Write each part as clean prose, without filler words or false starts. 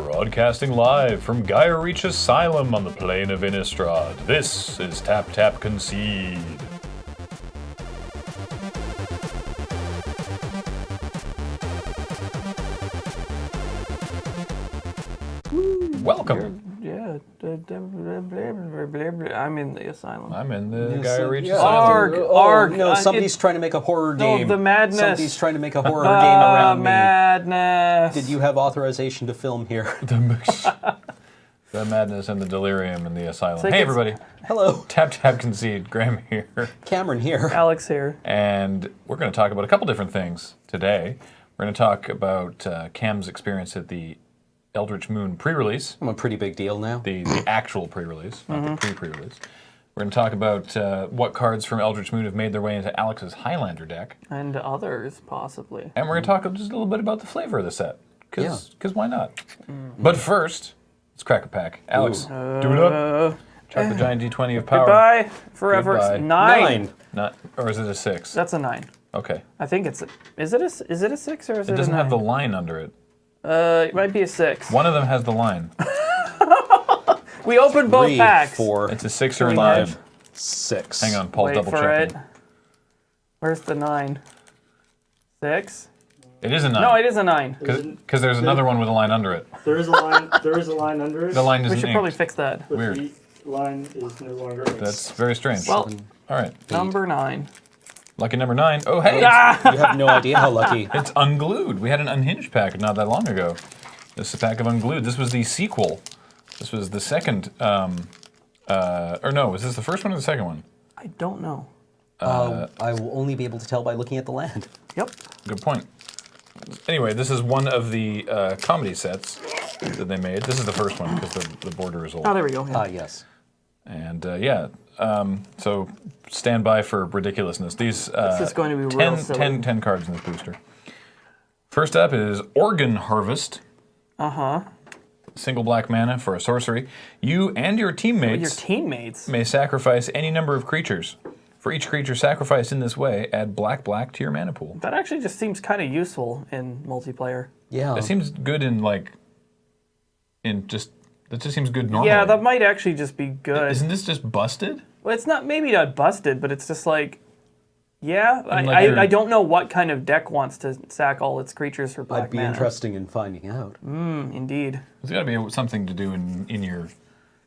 Broadcasting live from Gaia Reach Asylum on the plain of Innistrad, this is Tap Tap Concede. Welcome. Yeah, I'm in the asylum. I'm in the Gaia Reach Asylum. Arg. No, somebody's trying to make a horror game. the madness. Somebody's trying to make a horror game around madness. me. Did you have authorization to film here? The madness and the delirium in the asylum. Hey everybody. Hello. Tap Tap Concede. Graham here. Cameron here. Alex here. And we're going to talk about a couple different things today. We're going to talk about Cam's experience at the Eldritch Moon pre-release. I'm a pretty big deal now. The actual pre-release, not the pre-release. We're going to talk about what cards from Eldritch Moon have made their way into Alex's Highlander deck. And others, possibly. And we're going to talk just a little bit about the flavor of the set. Because why not? But first, let's crack a pack. Alex, do it up. Chuck the giant D20 of power. Goodbye, forever. Goodbye. Nine. Not, or is it a 6? That's a 9. Okay. I think it's is it a 6 or is it a 9? It doesn't have the line under it. It might be a 6. One of them has the line. We opened both 3, packs. 4, It's a 6 or a 5, 9. 6. Hang on, Paul's Wait double for checking. it. Where's the 9? 6? It is a 9. No, it is a 9. Because there's another one with a line under it. There is a line. There is a line under it. The line We isn't should probably inked. fix that. but weird. The line is no longer. inked. That's very strange. Well, All right. number 9. Lucky number 9. Oh, hey. You have no idea how lucky. It's Unglued. We had an Unhinged pack not that long ago. This is a pack of Unglued. This was the sequel. This was the second. Or no, was this the first one or the second one? I don't know. I will only be able to tell by looking at the land. Yep. Good point. Anyway, this is one of the comedy sets that they made. This is the first one because the border is old. Oh, there we go. Yeah. Yes. And so stand by for ridiculousness. These This is going to be real silly. 10 cards in this booster. First up is Organ Harvest. Single black mana for a sorcery. You and your teammates, Your teammates. may sacrifice any number of creatures. For each creature sacrificed in this way, add black to your mana pool. That actually just seems kind of useful in multiplayer. Yeah. It seems good that just seems good normally. Yeah, that might actually just be good. Isn't this just busted? Well, it's maybe not busted, but it's just like, yeah, like I don't know what kind of deck wants to sack all its creatures for black I'd be mana. interested in finding out. Indeed. There's got to be something to do in your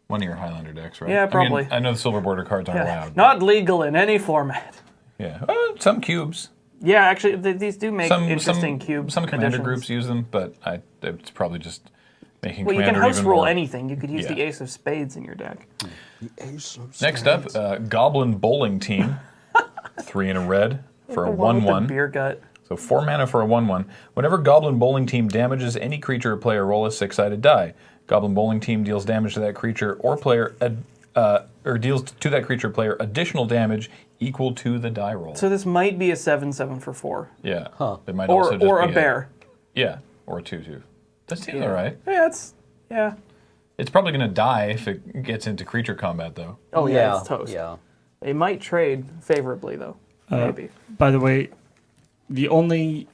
one of your Highlander decks, right? Yeah, probably. I know the silver border cards aren't allowed. Not legal in any format. Yeah, some cubes. Yeah, actually, these do make interesting cube Some commander additions. groups use them, but it's probably just making Well, you commander can house even roll more. anything. You could use Yeah. the Ace of Spades in your deck. Next up, Goblin Bowling Team. 3 in a red for a The one with the 1/1. beer gut. So 4 mana for a 1/1. Whenever Goblin Bowling Team damages any creature or player, roll a 6-sided die. Goblin Bowling Team deals damage to that creature or player, or deals to that creature or player additional damage equal to the die roll. So this might be a 7/7 for 4. Yeah. It might Or also just a be bear. Yeah, or a 2/2. That seems all right. Yeah, It's probably going to die if it gets into creature combat, though. Oh yeah, it's toast. Yeah. They might trade favorably though. Maybe. By the way, the only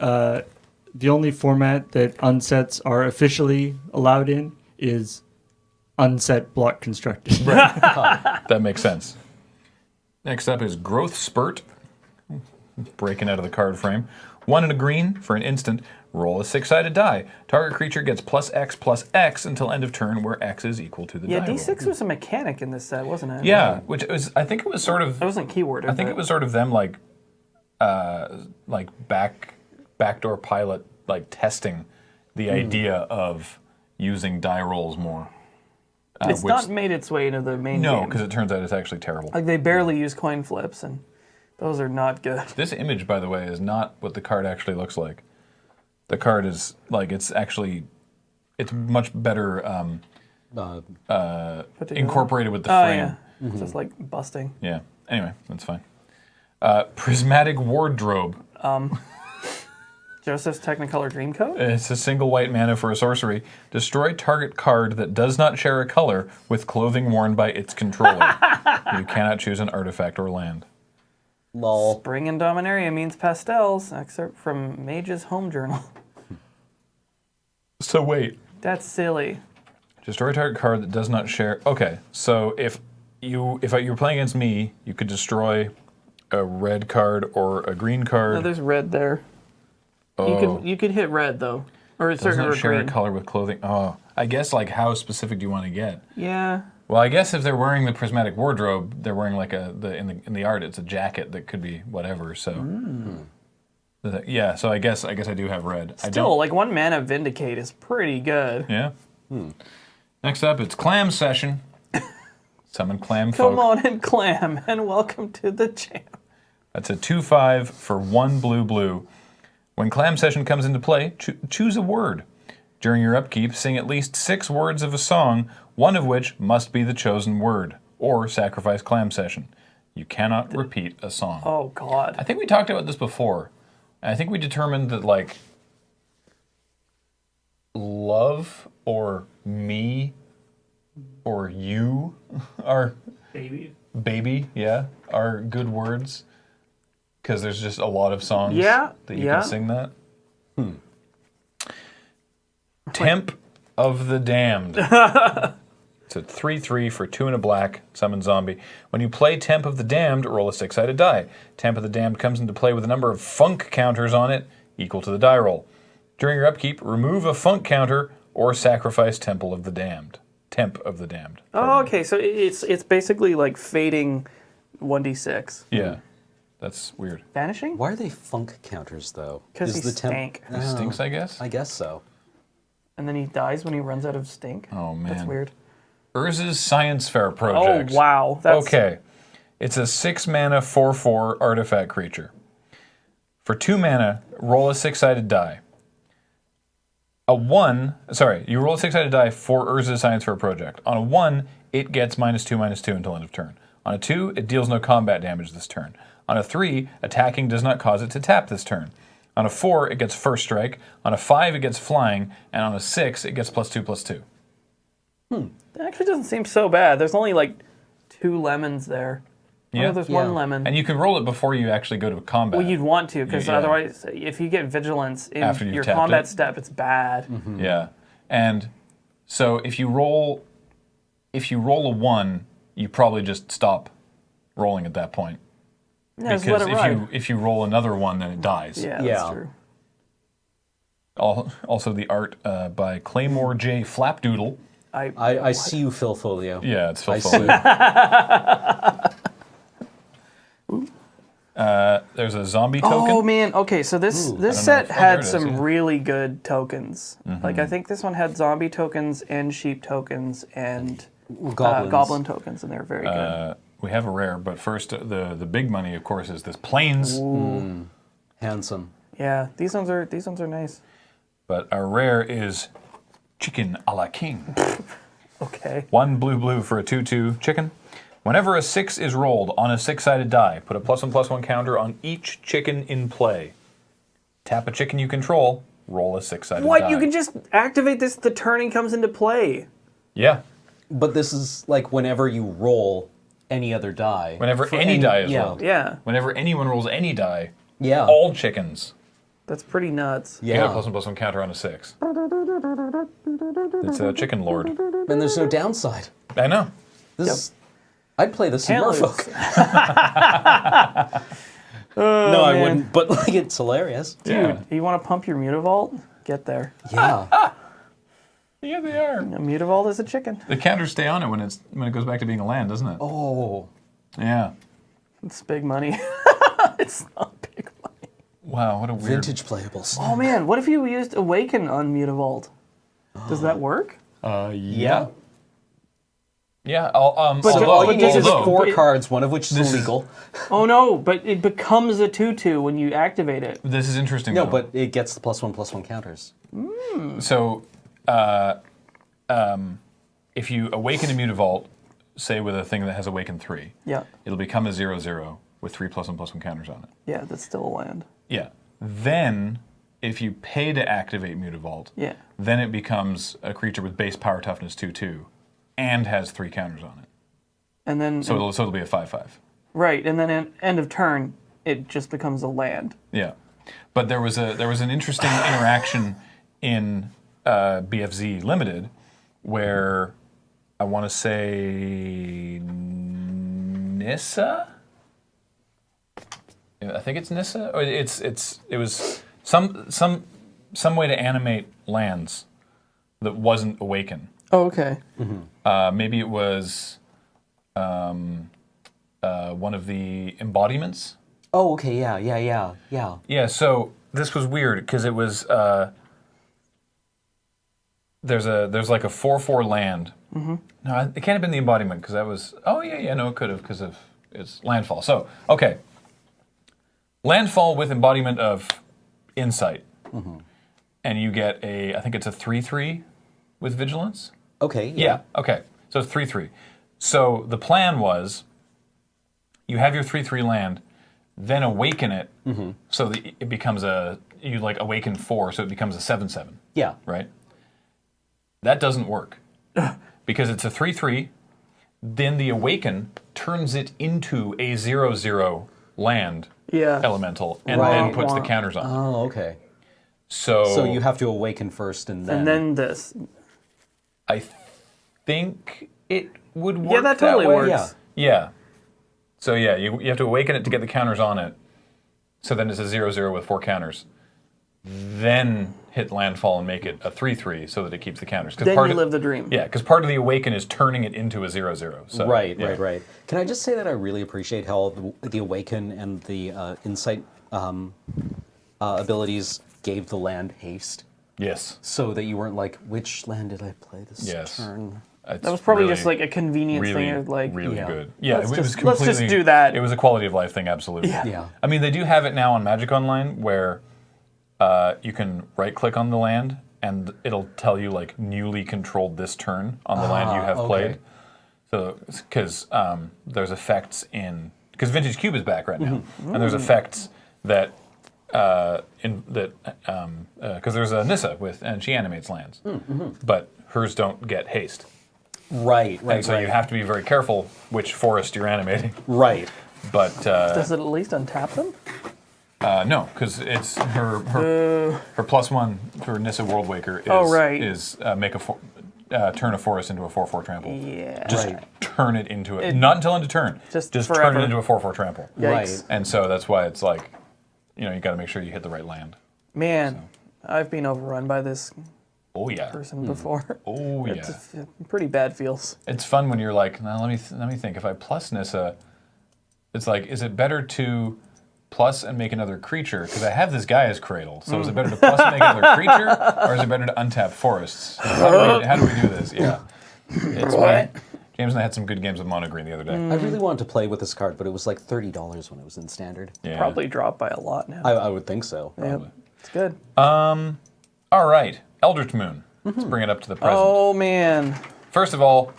format that unsets are officially allowed in is unset block constructed. That makes sense. Next up is Growth Spurt. Breaking out of the card frame. 1 and a green for an instant. Roll a 6-sided die. Target creature gets +X until end of turn, where X is equal to the Yeah, die roll. D6 was a mechanic in this set, wasn't it? Yeah, which was I think it was sort of It wasn't keyworded. I think it was sort of them backdoor pilot testing the idea of using die rolls more. It's not made its way into the main No, game. because it turns out it's actually terrible. Like they barely use coin flips, and those are not good. This image, by the way, is not what the card actually looks like. The card is it's much better incorporated with the frame. Yeah. It's just like busting. Yeah. Anyway, that's fine. Prismatic Wardrobe. Joseph's Technicolor Dreamcoat? It's a single white mana for a sorcery. Destroy target card that does not share a color with clothing worn by its controller. You cannot choose an artifact or land. Lol. Spring in Dominaria means pastels. Excerpt from Mage's Home Journal. So wait. That's silly. Destroy target card that does not share. Okay, so if you were playing against me, you could destroy a red card or a green card. No, there's red there. Oh. You could hit red though, or it's Does certain not share green. a color with clothing. Oh, I guess like how specific do you want to get? Yeah. Well, I guess if they're wearing the prismatic wardrobe, they're wearing like in the art it's a jacket that could be whatever. So yeah, so I guess I do have red. Still, like 1 mana Vindicate is pretty good. Yeah. Next up, it's Clam Session. Summon Clam Folk. Come on and clam, and welcome to the jam. That's a 2/5 for 1 blue. When Clam Session comes into play, choose a word. During your upkeep, sing at least 6 words of a song, one of which must be the chosen word, or sacrifice Clam Session. You cannot repeat a song. Oh God. I think we talked about this before. And I think we determined that, like, love or me or you are baby, yeah, are good words. Because there's just a lot of songs that you can sing that. Temp of the Damned. It's a 3/3 for 2 and a black, summon zombie. When you play Temp of the Damned, roll a 6-sided die. Temp of the Damned comes into play with a number of funk counters on it, equal to the die roll. During your upkeep, remove a funk counter or sacrifice Temple of the Damned. Temp of the Damned. Oh, okay. So it's basically like fading 1d6. Yeah. That's weird. Vanishing? Why are they funk counters, though? Because Is he the temp- stank. It stinks, I guess. I guess so. And then he dies when he runs out of stink. Oh, man. That's weird. Urza's Science Fair Project. Oh, wow. That's... Okay. It's a 6 mana 4/4 artifact creature. For 2 mana, roll a 6-sided die. You roll a 6-sided die for Urza's Science Fair Project. On a 1, it gets -2/-2 until end of turn. On a 2, it deals no combat damage this turn. On a 3, attacking does not cause it to tap this turn. On a 4, it gets first strike. On a 5, it gets flying. And on a 6, it gets +2/+2. That actually doesn't seem so bad. There's only like 2 lemons there. Yeah. Oh, there's Yeah. 1 lemon. And you can roll it before you actually go to combat. Well, you'd want to, because Yeah. otherwise, if you get vigilance in After you've your tapped combat it. step, it's bad. Yeah. And so if you roll a 1, you probably just stop rolling at that point. Yeah, just Because let it ride. if you roll another 1, then it dies. Yeah, Yeah. that's true. Also the art by Claymore J. Flapdoodle. I see you, Phil Folio. Yeah, it's Phil I Foley. see. There's a zombie token. Oh man, okay, so this know set if- oh, there had it is, some yeah. really good tokens. Like I think this one had zombie tokens and sheep tokens and Goblins. goblin tokens, and they were very good. We have a rare, but first the big money, of course, is this Plains. Handsome. Yeah, these ones are nice. But our rare is Chicken a la King. Okay. 1 blue for a 2/2 chicken. Whenever a 6 is rolled on a 6-sided die, put a +1/+1 counter on each chicken in play. Tap a chicken you control, roll a 6-sided die. What? You can just activate this the turning comes into play. Yeah. But this is like whenever you roll any other die. Whenever any die is yeah. rolled. Yeah, Whenever anyone rolls any die, Yeah. all chickens that's pretty nuts. get a Yeah. +1/+1 counter on a 6. It's a chicken lord. And there's no downside. I know. This is, I'd play this in Can't lose. Merfolk. No, I man. wouldn't, but like it's hilarious. Yeah. You want to pump your Mutavault? Get there. Yeah. Yeah, they are. A Mutavault is a chicken. The counters stay on it when it goes back to being a land, doesn't it? Oh. Yeah. It's big money. It's not big money. Wow, what a weird. Vintage playables. Oh man, what if you used Awaken on Mutavault? Does that work? Yeah. Yeah. But So ju- all but you need is although- 4 it- cards, one of which is illegal. Oh no, but it becomes a 2/2 when you activate it. This is interesting. No, though. but it gets the +1/+1 counters. So, if you awaken a Mutavault, say with a thing that has Awaken 3, Yeah. it'll become a 0/0 with 3 +1/+1 counters on it. Yeah, that's still a land. Yeah. Then, if you pay to activate Mutavault, Yeah. then it becomes a creature with base power toughness 2/2 and has 3 counters on it. And then So it'll be a 5/5. right, and then at end of turn, it just becomes a land. Yeah. But there was an interesting interaction in BFZ Limited, where I want to say Nissa. I think it's Nissa. Or it was some way to animate lands that wasn't Awaken. Oh, okay. Maybe it was one of the embodiments. Oh, okay, yeah. Yeah, so this was weird because it was there's like a 4/4 land. No, it can't have been the embodiment because that was no, it could have because of its landfall. So okay, landfall with embodiment of insight, and you get I think it's a 3/3 with vigilance. Okay. Yeah. Okay. So it's 3/3. So the plan was, you have your 3/3 land, then awaken it, so that it becomes you like awaken 4, so it becomes a 7/7. Yeah. Right. That doesn't work because it's a 3/3. Then the awaken turns it into a 0/0 land elemental, and then puts the counters on. Oh, okay. So you have to awaken first, and then. And then this. I think it would work. Yeah, that totally way. works. Yeah. Yeah. So yeah, you have to awaken it to get the counters on it. So then it's a 0/0 with 4 counters. Then hit landfall and make it a 3/3 so that it keeps the counters. Then you live the dream. Yeah, because part of the awaken is turning it into a 0/0. So, Right. yeah. Right. Can I just say that I really appreciate how the awaken and the insight abilities gave the land haste, Yes. so that you weren't like, which land did I play this Yes. turn? It's That was probably really, just like a convenience really, thing. Or like, really Yeah. good. Yeah, Let's it was just- completely. let's just do that. It was a quality of life thing, absolutely. Yeah. I mean, they do have it now on Magic Online where you can right-click on the land and it'll tell you like newly controlled this turn on the land you have okay. played. So, because there's effects because Vintage Cube is back right now, and there's effects that because there's a Nissa and she animates lands, but hers don't get haste. Right. And so you have to be very careful which forest you're animating. Right. But does it at least untap them? no, because it's her +1 for Nissa Worldwaker is make turn a forest into a 4/4 trample. Yeah. Just turn it into it. Not until end of turn. Just turn forever. it into a 4/4 trample. Yikes. Right. And so that's why it's like, you got to make sure you hit the right land. Man, I've been overrun by this Oh yeah. person before. Oh yeah. It's pretty bad feels. It's fun when you're like, now let me think. If I plus Nissa, it's like, is it better to plus and make another creature? Because I have this Gaia's Cradle. So is it better to plus and make another creature, or is it better to untap forests? How do we do this? Yeah. It's fun. James and I had some good games with Mono Green the other day. I really wanted to play with this card, but it was like $30 when it was in standard. Yeah. Probably dropped by a lot now. I would think so. Yep. It's good. All right. Eldritch Moon. Let's bring it up to the present. Oh man. First of all,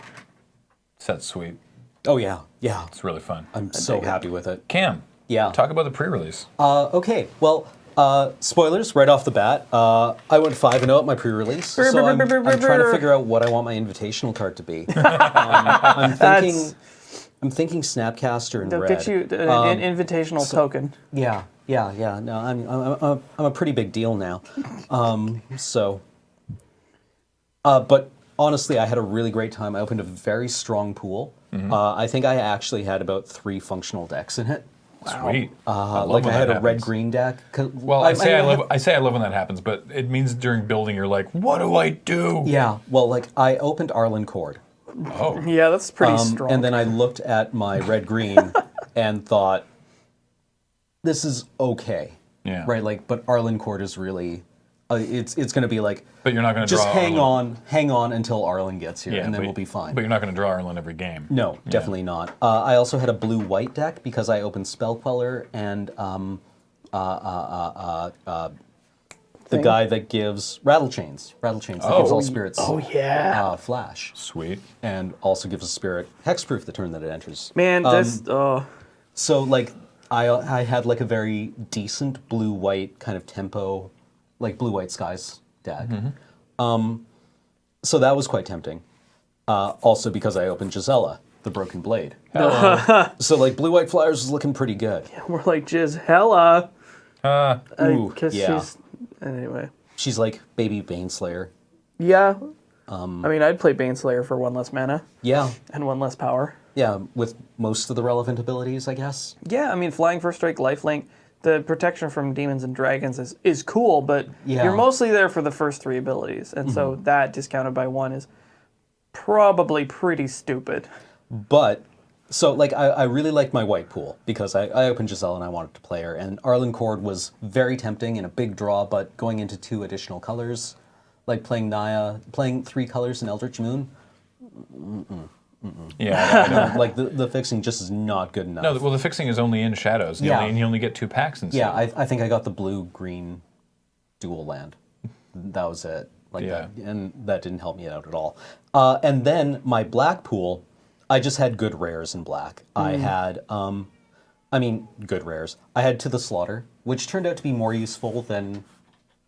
set's sweet. Oh yeah. It's really fun. I'm so happy with it. Cam, Yeah. talk about the pre-release. Okay. Well, spoilers right off the bat. I went 5-0 at my pre-release, so I'm trying to figure out what I want my invitational card to be. I'm thinking Snapcaster in They'll red. get you an invitational token. Yeah. No, I'm a pretty big deal now. But honestly, I had a really great time. I opened a very strong pool. I think I actually had about 3 functional decks in it. Sweet. I love Like I when had that a red happens. green deck. Well, I say I love when that happens, but it means during building you're like, what do I do? Yeah. Well, like I opened Arlen Cord. Oh. Yeah, that's pretty strong. And then I looked at my red-green and thought, this is okay. Yeah. Right? Like, but Arlen Court is really, it's going to be like, But you're not going to draw just hang Arlen. on until Arlen gets here, and then we'll be fine. But you're not going to draw Arlen every game. No, definitely not. I also had a blue-white deck because I opened Spell Queller and the guy that gives Rattle Chains that gives all spirits flash. Sweet. And also gives a spirit hexproof the turn that it enters. Man, this So like I had like a very decent blue-white kind of tempo, like blue-white skies deck. So that was quite tempting. Also because I opened Gisela, the Broken Blade. So like blue-white Flyers was looking pretty good. we're like Jiz hella. Ooh, Because yeah. she's anyway. She's like baby Baneslayer. Yeah. I mean, I'd play Baneslayer for 1 less mana Yeah. and 1 less power. Yeah, with most of the relevant abilities, I guess. Yeah, I mean, Flying First Strike, Lifelink, the protection from demons and dragons is cool, but Yeah. you're mostly there for the first 3 abilities, and so that discounted by 1 is probably pretty stupid. But, so, like, I really liked my white pool because I opened Giselle and I wanted to play her, and Arlen Cord was very tempting and a big draw, but going into 2 additional colors, like playing Naya, playing 3 colors in Eldritch Moon, Yeah, I know. like, the fixing just is not good enough. No, well, the fixing is only in shadows, Yeah. and you only get 2 packs in Yeah, sealed. I think I got the blue-green dual land. That was it. Like Yeah. that, and that didn't help me out at all. And then my black pool, I just had good rares in black. I had, good rares. I had To the Slaughter, which turned out to be more useful than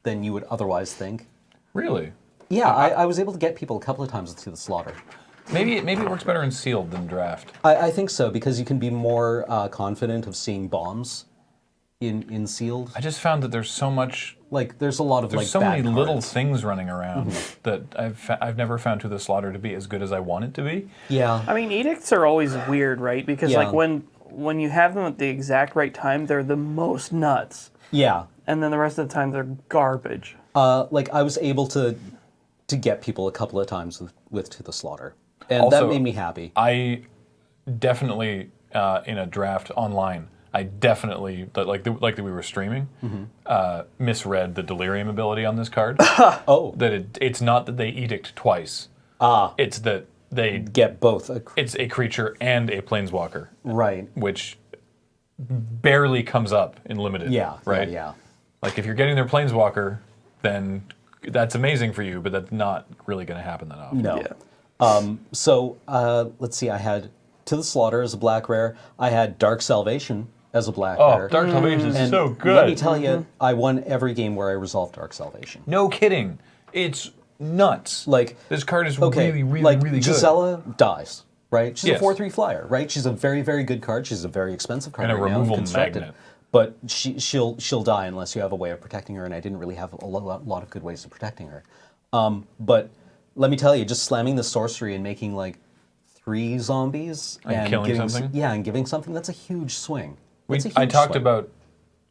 you would otherwise think. Really? Yeah, I was able to get people a couple of times with To the Slaughter. Maybe it works better in sealed than draft. I think so, because you can be more confident of seeing bombs in sealed. I just found that there's so much. Like, there's a lot of, There's like, so bad many little cards. things running around that I've never found To the Slaughter to be as good as I want it to be. Yeah. I mean, edicts are always weird, right? Because Yeah. like when you have them at the exact right time, they're the most nuts, Yeah. and then the rest of the time they're garbage. Like, I was able to get people a couple of times with To the Slaughter. And Also, that made me happy. I definitely in a draft online. I definitely like that we were streaming. Misread the delirium ability on this card. Oh. That it's not that they edict twice. It's that they Get both. it's a creature and a planeswalker, Right. which barely comes up in limited. Yeah. Right. Yeah. Like if you're getting their planeswalker, then that's amazing for you, but that's not really going to happen that often. No. Yeah. So, let's see. I had To the Slaughter as a black rare. I had Dark Salvation as a black Oh, rare. Dark Salvation is And so good. Let me tell you, I won every game where I resolved Dark Salvation. No kidding. It's nuts. Like, This card is okay, really like good. Gisela dies, right? She's Yes. a 4/3 flyer, right? She's a very, very good card. She's a very expensive card And a right now, removal constructed. magnet. But she'll die unless you have a way of protecting her, and I didn't really have a lot of good ways of protecting her. But let me tell you, just slamming the sorcery and making like 3 zombies And killing giving something? and giving something, that's a huge swing. That's a I huge talked swing. about.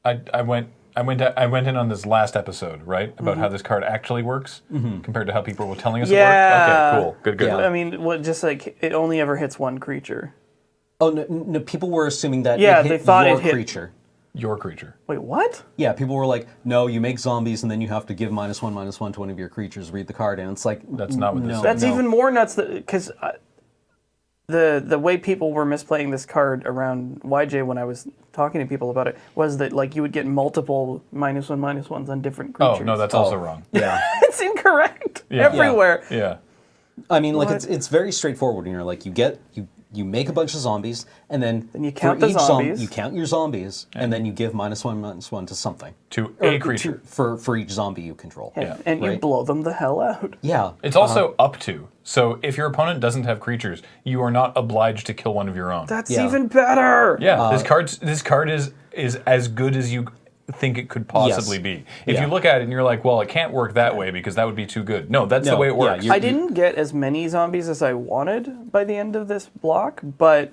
I went in on this last episode, right? About how this card actually works compared to how people were telling us it Yeah. worked. Okay, cool. Good. Yeah. I mean, just like it only ever hits one creature. Oh no! People were assuming that Yeah, it hit they thought your it hit- creature. Your creature. Wait, what? Yeah, people were like, "No, you make zombies, and then you have to give -1/-1 to one of your creatures. Read the card," and it's like, That's not what this no, said. That's no. even more nuts because the way people were misplaying this card around YJ when I was talking to people about it was that like you would get multiple -1/-1s on different Oh creatures. no, that's also wrong. Yeah. It's incorrect Yeah. everywhere. Yeah. I mean, like What? it's very straightforward. And you're like, you make a bunch of zombies, and then you count for the each zombies. you count your zombies, and then you give -1/-1 to something. To Or a creature. for each zombie you control. Yeah. And you Right. blow them the hell out. Yeah. It's also up to. So if your opponent doesn't have creatures, you are not obliged to kill one of your own. That's Yeah. even better. Yeah, this card is as good as you think it could possibly Yes. be. If Yeah. you look at it and you're like, well, it can't work that way because that would be too good. No, that's the No, way it yeah, works. you're- I didn't get as many zombies as I wanted by the end of this block, but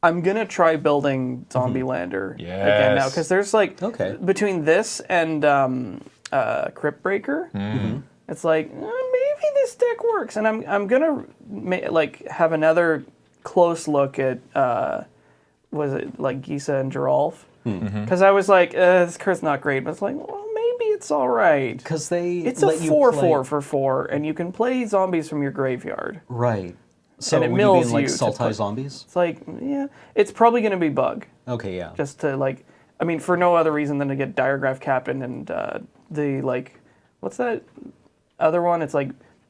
I'm gonna try building Zombie-Lander again now Yes. because there's like Okay. between this and Crypt Breaker, it's like maybe this deck works, and I'm gonna like have another close look at was it like Gisa and Geralf because I was like this card's not great, but it's like well maybe it's all right. Because they It's a let you 4/4 play- for 4, and you can play zombies from your graveyard. Right. So And it would you be mills in like you to Sultai put- zombies? It's like, yeah, it's probably going to be Bug, Okay, yeah. just to like, I mean, for no other reason than to get Diregraph Captain and the like, what's that other one? It's like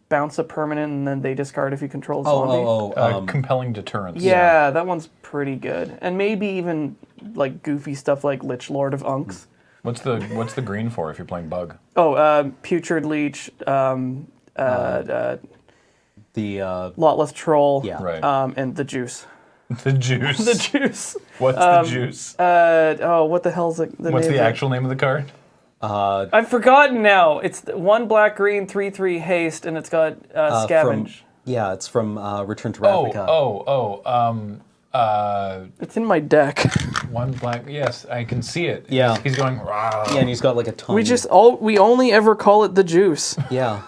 bounce a permanent and then they discard if you control a zombie. Compelling deterrence. Yeah, that one's pretty good, and maybe even like goofy stuff like Lich Lord of Unks. What's the green for if you're playing Bug? Oh, Putrid Leech, The Lotless Troll, yeah. Right. and the Juice. The juice. The Juice. What's the juice? What the hell's the What's name the of it? actual name of the card? I've forgotten now. It's 1 black green 3/3 haste, and it's got scavenge. It's from Return to Ravnica. It's in my deck. 1 black. Yes, I can see it. Yeah. He's going. Rah. Yeah, and he's got like a tongue. We only ever call it the juice. Yeah.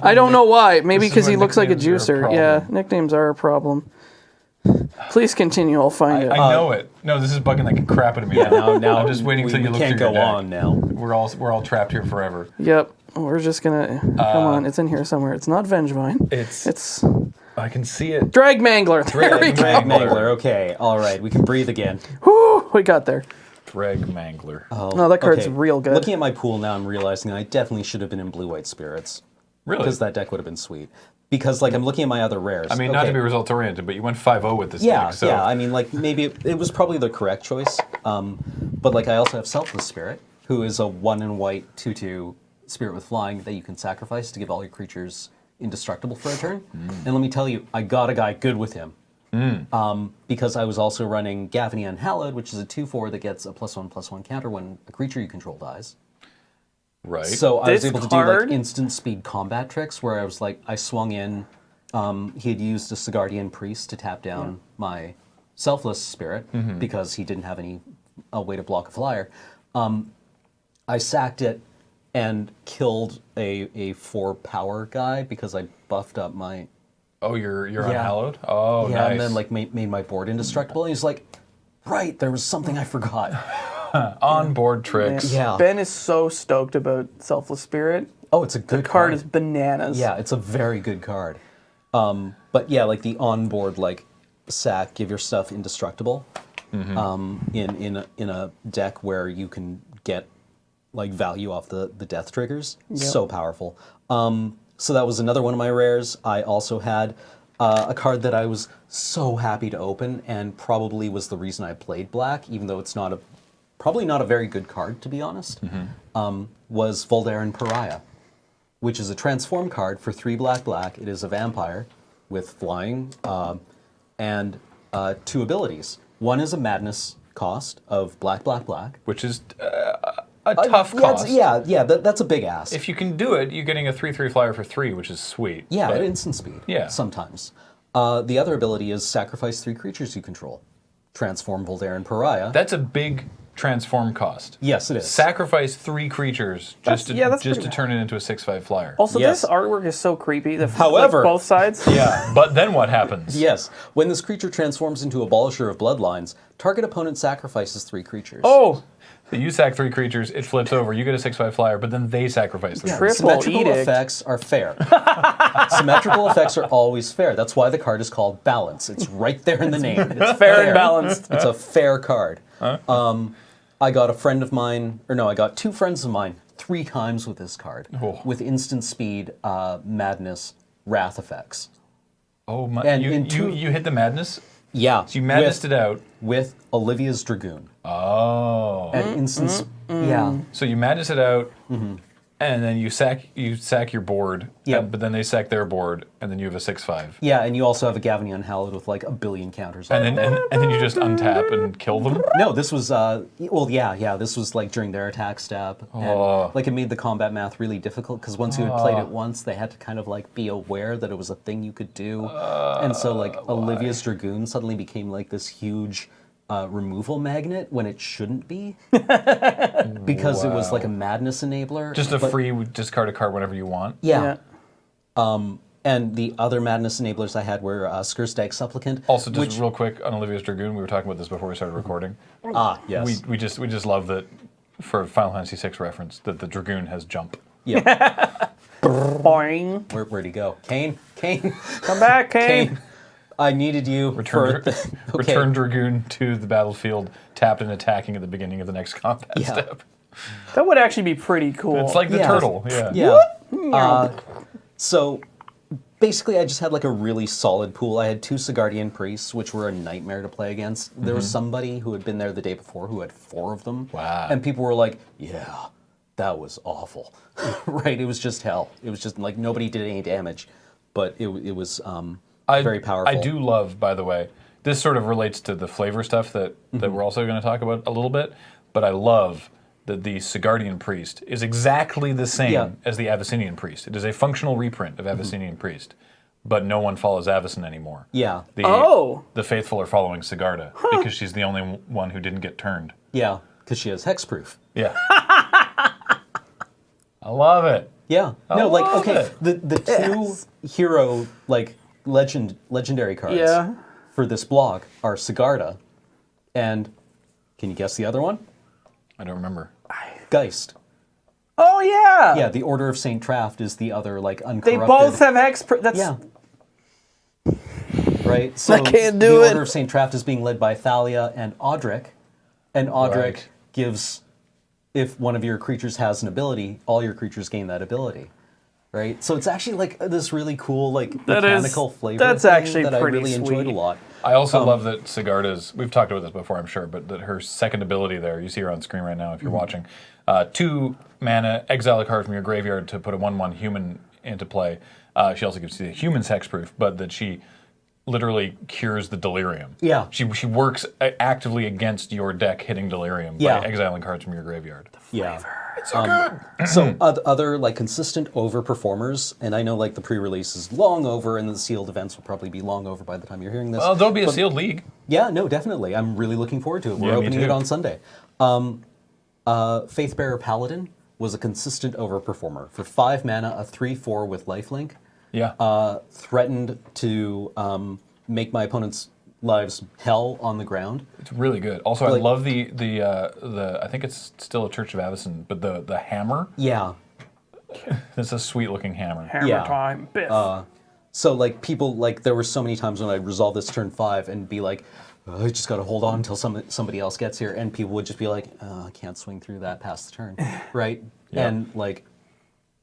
I don't know why. Maybe this is because he when looks like a nicknames are a juicer. Yeah, problem. nicknames are a problem. Please continue. I'll find it. I know it. No, this is bugging like crap out of me. Now I'm just waiting until you we look can't through go your deck. on now. We're all trapped here forever. Yep. We're just gonna come on. It's in here somewhere. It's not Vengevine. It's. It's I can see it. Drag Mangler. There we go. Drag Mangler. Okay. All right. We can breathe again. Whew, we got there. Drag Mangler. No, that card's Okay. real good. Looking at my pool now, I'm realizing I definitely should have been in Blue-White Spirits. Really? Because that deck would have been sweet. Because like I'm looking at my other rares. I mean, not to be result oriented, but you went 5-0 with this Yeah, deck. So yeah. I mean, like maybe it was probably the correct choice. But like I also have Selfless Spirit, who is a 1 in white 2/2 spirit with flying that you can sacrifice to give all your creatures indestructible for a turn. And let me tell you, I got a guy good with him. Because I was also running Gavinian Hallowed, which is a 2/4 that gets a +1/+1 counter when a creature you control dies. right. So I was This able to do card- like instant speed combat tricks where I was like, I swung in, he had used a Sigardian Priest to tap down my Selfless Spirit because he didn't have any way to block a flyer. I sacked it and killed a 4 power guy because I buffed up my oh, you're Yeah. unhallowed. Oh, yeah, nice. and then like made my board indestructible. And he's like, right, there was something I forgot. On-board tricks. Yeah. Ben is so stoked about Selfless Spirit. Oh, it's a good The card is bananas. Yeah, it's a very good card. But yeah, like the onboard like sack, give your stuff indestructible. In a deck where you can get like value off the death triggers. So powerful. So that was another one of my rares. I also had a card that I was so happy to open and probably was the reason I played black, even though it's probably not a very good card to be honest. Was Voltaren Pariah, which is a transform card for 3 black. It is a vampire with flying and 2 abilities. One is a madness cost of black. Which is a tough cost. That's a big ask. If you can do it, you're getting a 3/3 flyer for 3, which is sweet. Yeah, But at instant speed. Yeah. Sometimes. The other ability is sacrifice 3 creatures you control. Transform Voltaren Pariah. that's a big transform cost. Yes, it is. Sacrifice 3 creatures just that's to pretty- turn it into a 6/5 flyer. Also, Yes. this artwork is so creepy. However- like, both sides. Yeah, but then what happens? Yes. When this creature transforms into Abolisher of Bloodlines, target opponent sacrifices 3 creatures. Oh, So you sack 3 creatures, it flips over, you get a 6/5 flyer, but then they sacrifice 3 Yeah, creatures. Triple symmetrical edict. effects are fair. Symmetrical effects are always fair. That's why the card is called Balance. It's right there in the name. It's fair and balanced. It's a fair card. I got a friend of mine, I got 2 friends of mine 3 times with this card. Oh. With instant speed, madness, wrath effects. Oh my! And You, in you, two- you hit the madness. Yeah. So you madnessed it out. with Olivia's Dragoon. Oh. At instant, yeah. So you madness it out, and then you sack your board. Yep. But then they sack their board, and then you have a 6/5. Yeah, and you also have a Gavinian Hallowed with like a billion counters on it. And then you just untap and kill them. No, this was this was like during their attack step. And, like it made the combat math really difficult because once you had played it once, they had to kind of like be aware that it was a thing you could do. And so like Olivia's Dragoon suddenly became like this huge removal magnet when it shouldn't be. Because it was like a madness enabler. Just a but- free discard a card whenever you want. Yeah. And the other madness enablers I had were Skurstag Supplicant. Also, just real quick on Olivia's Dragoon, we were talking about this before we started recording. Yes. We just love that for Final Fantasy VI reference that the Dragoon has jump. Yeah. Boing. Where'd he go? Kane? Come back, Kane. Kane. I needed you Return, for... Okay. return Dragoon to the battlefield, tapped and attacking at the beginning of the next combat Yeah. step. That would actually be pretty cool. It's like the Yeah. turtle. Yeah. Yeah. So basically, I just had like a really solid pool. I had 2 Sigardian Priests, which were a nightmare to play against. There was somebody who had been there the day before who had 4 of them. Wow. And people were like, yeah, that was awful. Right? It was just hell. It was just like nobody did any damage. But it was very powerful. I do love, by the way, this sort of relates to the flavor stuff that we're also going to talk about a little bit, but I love that the Sigardian Priest is exactly the same as the Abyssinian Priest. It is a functional reprint of Abyssinian Priest, but no one follows Avacyn anymore. Yeah. The faithful are following Sigarda because she's the only one who didn't get turned. Yeah, because she has hexproof. Yeah. I love it. Yeah. No, like, okay, the two Yes. hero, like, legendary cards for this block are Sigarda and, can you guess the other one? I don't remember. Geist. Oh yeah. Yeah, the Order of Saint Traft is the other, like, uncorrupted. They both have hex. That's Yeah. Right? So can't do the it. Order of Saint Traft is being led by Thalia and Audric. And Audric Right. gives, if one of your creatures has an ability, all your creatures gain that ability. Right? So it's actually like this really cool, like, That is- mechanical flavor that's thing actually that I pretty really enjoyed a sweet. lot. I also love that Sigarda's, we've talked about this before, I'm sure, but that her second ability there, you see her on screen right now if you're watching, 2 mana, exile a card from your graveyard to put a 1/1 human into play. She also gives you the human's hexproof, but that she literally cures the delirium. Yeah. She works actively against your deck hitting delirium Yeah. by exiling cards from your graveyard. Yeah. It's so good. So other like consistent overperformers, and I know like the pre-release is long over, and the sealed events will probably be long over by the time you're hearing this. Well, there'll be a sealed league. Yeah, no, definitely. I'm really looking forward to it. We're Yeah, me opening it too. on Sunday. Faithbearer Paladin was a consistent overperformer. For 5 mana, a 3/4 with lifelink, Yeah. threatened to make my opponent's lives hell on the ground. It's really good. Also, Like- I love the I think it's still a Church of Avacyn, but the hammer. Yeah. It's a sweet looking hammer. hammer Yeah. time. Biff. So like people like there were so many times when I'd resolve this turn 5 and be like, I just got to hold on until somebody else gets here, and people would just be like, I can't swing through that past the turn, right? Yeah. And like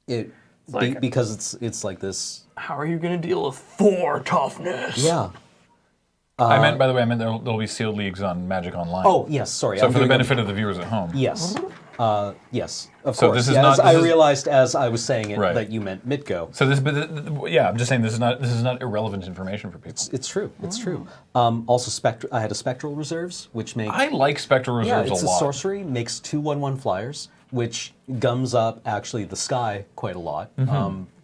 it like- because it's like this. How are you going to deal with 4 toughness? Yeah. I meant, by the way, there'll be sealed leagues on Magic Online. Oh yes, sorry. so I'm for the doing them- benefit of the viewers at home. Yes. Yes. Of So course. this is Yeah, not- as I this is- realized as I was saying it Right. that you meant Midgo. So this, yeah, I'm just saying this is not irrelevant information for people. It's true. It's true. Also, I had a Spectral Reserves, which makes I like Spectral yeah, Reserves it's a a lot. sorcery, makes 2/1/1 flyers, which gums up actually the sky quite a lot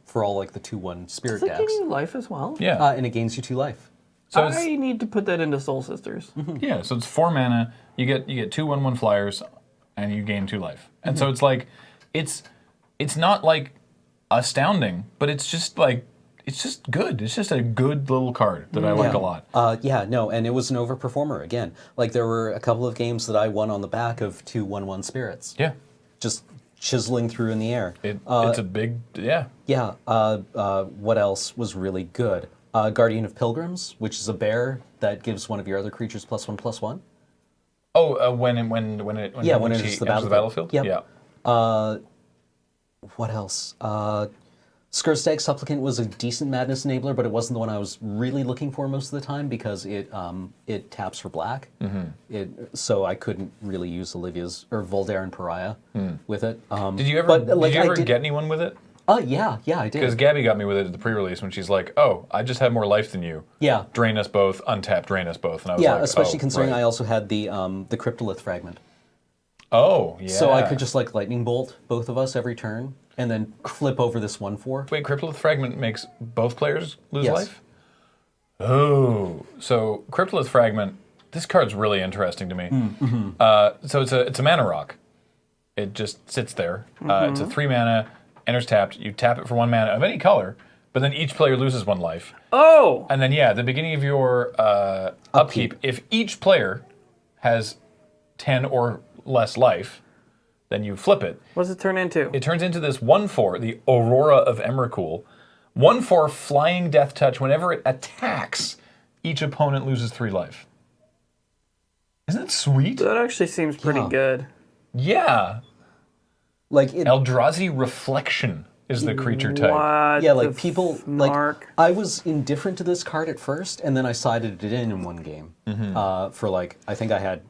for all like the 2/1 spirit Does it give decks, you life as well? Yeah. and it gains you 2 life. So it's, I need to put that into Soul Sisters. yeah, so it's 4 mana. You get 2/1/1 flyers, and you gain 2 life. And so it's like, it's not like astounding, but it's just like it's just good. It's just a good little card that I like a lot. Yeah, no, and it was an overperformer again. Like there were a couple of games that I won on the back of 2/1/1 spirits, Yeah, just chiseling through in the air. it's a big yeah. Yeah. What else was really good? Guardian of Pilgrims, which is a bear that gives one of your other creatures +1/+1. Oh, when Yeah, when it she enters the enters battlefield. Yep. Yeah. What else? Skurstag Supplicant was a decent madness enabler, but it wasn't the one I was really looking for most of the time because it taps for black. So I couldn't really use Olivia's or Voltaren Pariah with it. Did you ever but, like, did you I ever did- get anyone with it? Yeah, I did. Because Gabby got me with it at the pre-release when she's like, "Oh, I just have more life than you. Yeah. Drain us both, untap, drain us both." And I was Yeah, like, especially oh, considering right. I also had the Cryptolith Fragment. Oh, yeah. So I could just like lightning bolt both of us every turn and then flip over this 1/4. Wait, Cryptolith Fragment makes both players lose Yes. life? Oh, so Cryptolith Fragment, this card's really interesting to me. So it's a mana rock. It just sits there. It's a 3 mana, enters tapped. You tap it for 1 mana of any color, but then each player loses 1 life. Oh! And then, yeah, at the beginning of your upkeep, if each player has 10 or less life, then you flip it. What does it turn into? It turns into this 1/4, the Aurora of Emrakul. 1/4 flying death touch. Whenever it attacks, each opponent loses 3 life. Isn't that sweet? That actually seems pretty Yeah. good. Yeah. Like it, Eldrazi Reflection is the creature type. What yeah, like the people Mark. like I was indifferent to this card at first, and then I sided it in one game for like I think I had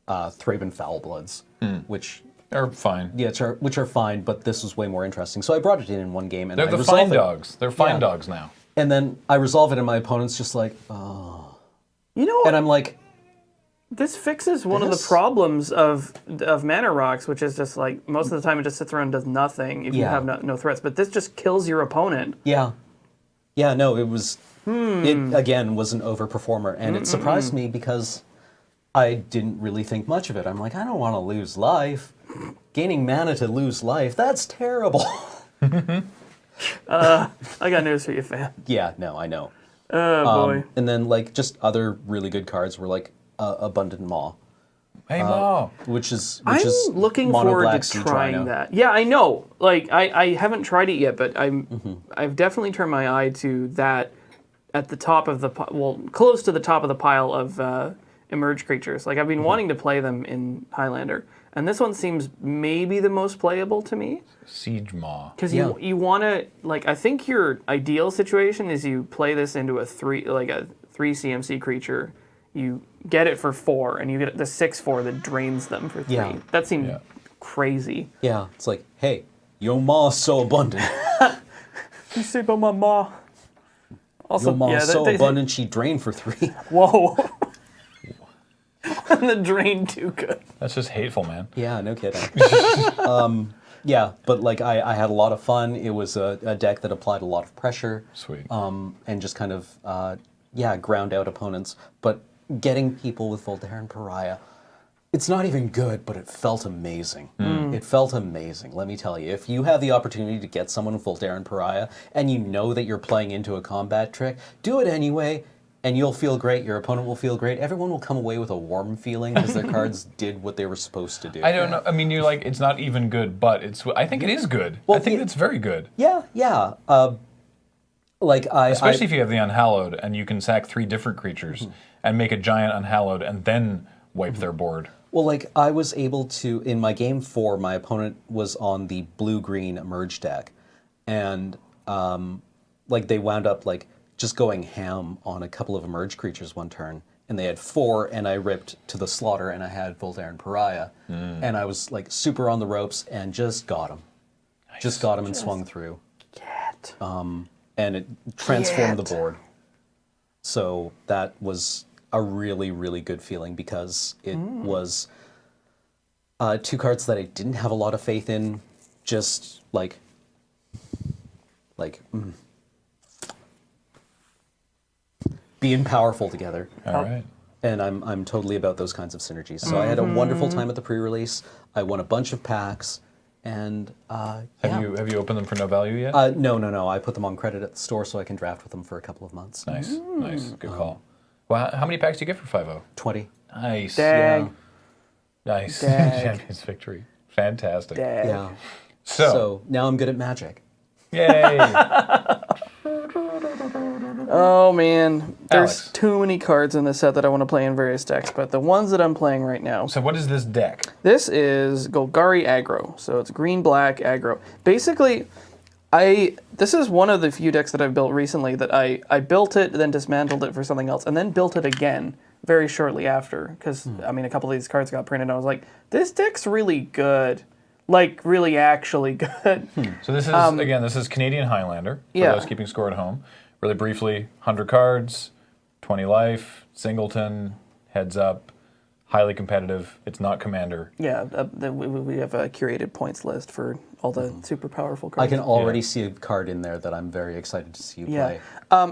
Thraben Foulbloods, which They're fine. yeah, which are fine, but this was way more interesting. So I brought it in one game, and They're I the resolve fine it. dogs. They're fine Yeah. dogs now. And then I resolve it, and my opponent's just like, oh. You know what? And I'm like, This fixes one of the This? problems of mana rocks, which is just like most of the time it just sits around and does nothing if you Yeah. have no threats. But this just kills your opponent. Yeah. Yeah, no, it was... It, again, was an overperformer. And it surprised me because I didn't really think much of it. I'm like, I don't want to lose life. Gaining mana to lose life, that's terrible. I got news for you, fam. Yeah, no, I know. Oh, boy. And then, like, just other really good cards were, like, Abundant Maw. Hey, Mo. Which is I'm looking mono forward black to sea trying Drino. that. Yeah, I know. Like, I haven't tried it yet, but I've definitely turned my eye to that at the top of the close to the top of the pile of emerge creatures. Like, I've been wanting to play them in Highlander, and this one seems maybe the most playable to me. Siege Maw. Because Yeah. you want to, like, I think your ideal situation is you play this into a 3 CMC creature, you get it for 4, and you get the 6/4 that drains them for 3. Yeah. That seemed Yeah. crazy. Yeah, it's like, hey, your maw's so abundant. You say about my ma. Also, Your maw's so they- abundant, she drained for 3. Whoa. The drain too good. That's just hateful, man. Yeah, no kidding. Yeah, but like I had a lot of fun. It was a deck that applied a lot of pressure. Sweet. And just kind of, ground out opponents. But getting people with Voltaren Pariah, it's not even good, but it felt amazing. It felt amazing, let me tell you. If you have the opportunity to get someone with Voltaren Pariah, and you know that you're playing into a combat trick, do it anyway, and you'll feel great, your opponent will feel great, everyone will come away with a warm feeling because their cards did what they were supposed to do. I don't know. I mean, you're like, it's not even good, but I think it is good. Well, I think yeah. it's very good. Yeah. Especially if you have the Unhallowed and you can sack 3 different creatures and make a giant Unhallowed and then wipe their board. Well, like, I was able to, in my game 4, my opponent was on the blue-green Emerge deck, and, they wound up, just going ham on a couple of Emerge creatures one turn, and they had 4, and I ripped to the slaughter, and I had Voltaren Pariah, and I was, super on the ropes, and just got him. Nice. Just got him and swung through. Get. And it transformed the board. So that was a really, really good feeling because it was 2 cards that I didn't have a lot of faith in, just being powerful together. All right. And I'm totally about those kinds of synergies. So I had a wonderful time at the pre-release. I won a bunch of packs, and Have you opened them for no value yet? No. I put them on credit at the store so I can draft with them for a couple of months. Nice. Good call. Well, how many packs do you get for 5-0? 20. Nice. Dag. Nice. Dag. Champion's victory. Fantastic. Dag. Yeah. So, now I'm good at Magic. yay. Oh man, there's Alex. too many cards in this set that I want to play in various decks, but the ones that I'm playing right now. So what is this deck? This is Gogari aggro, so it's green-black aggro. Basically, this is one of the few decks that I've built recently that I built it, then dismantled it for something else, and then built it again very shortly after, because, a couple of these cards got printed, and I was like, this deck's really good. Like, really actually good. So this is, this is Canadian Highlander, for Yeah. those keeping score at home. Really briefly, 100 cards, 20 life, singleton, heads up, highly competitive. It's not Commander. Yeah, we have a curated points list for all the super powerful cards. I can already see a card in there that I'm very excited to see you play.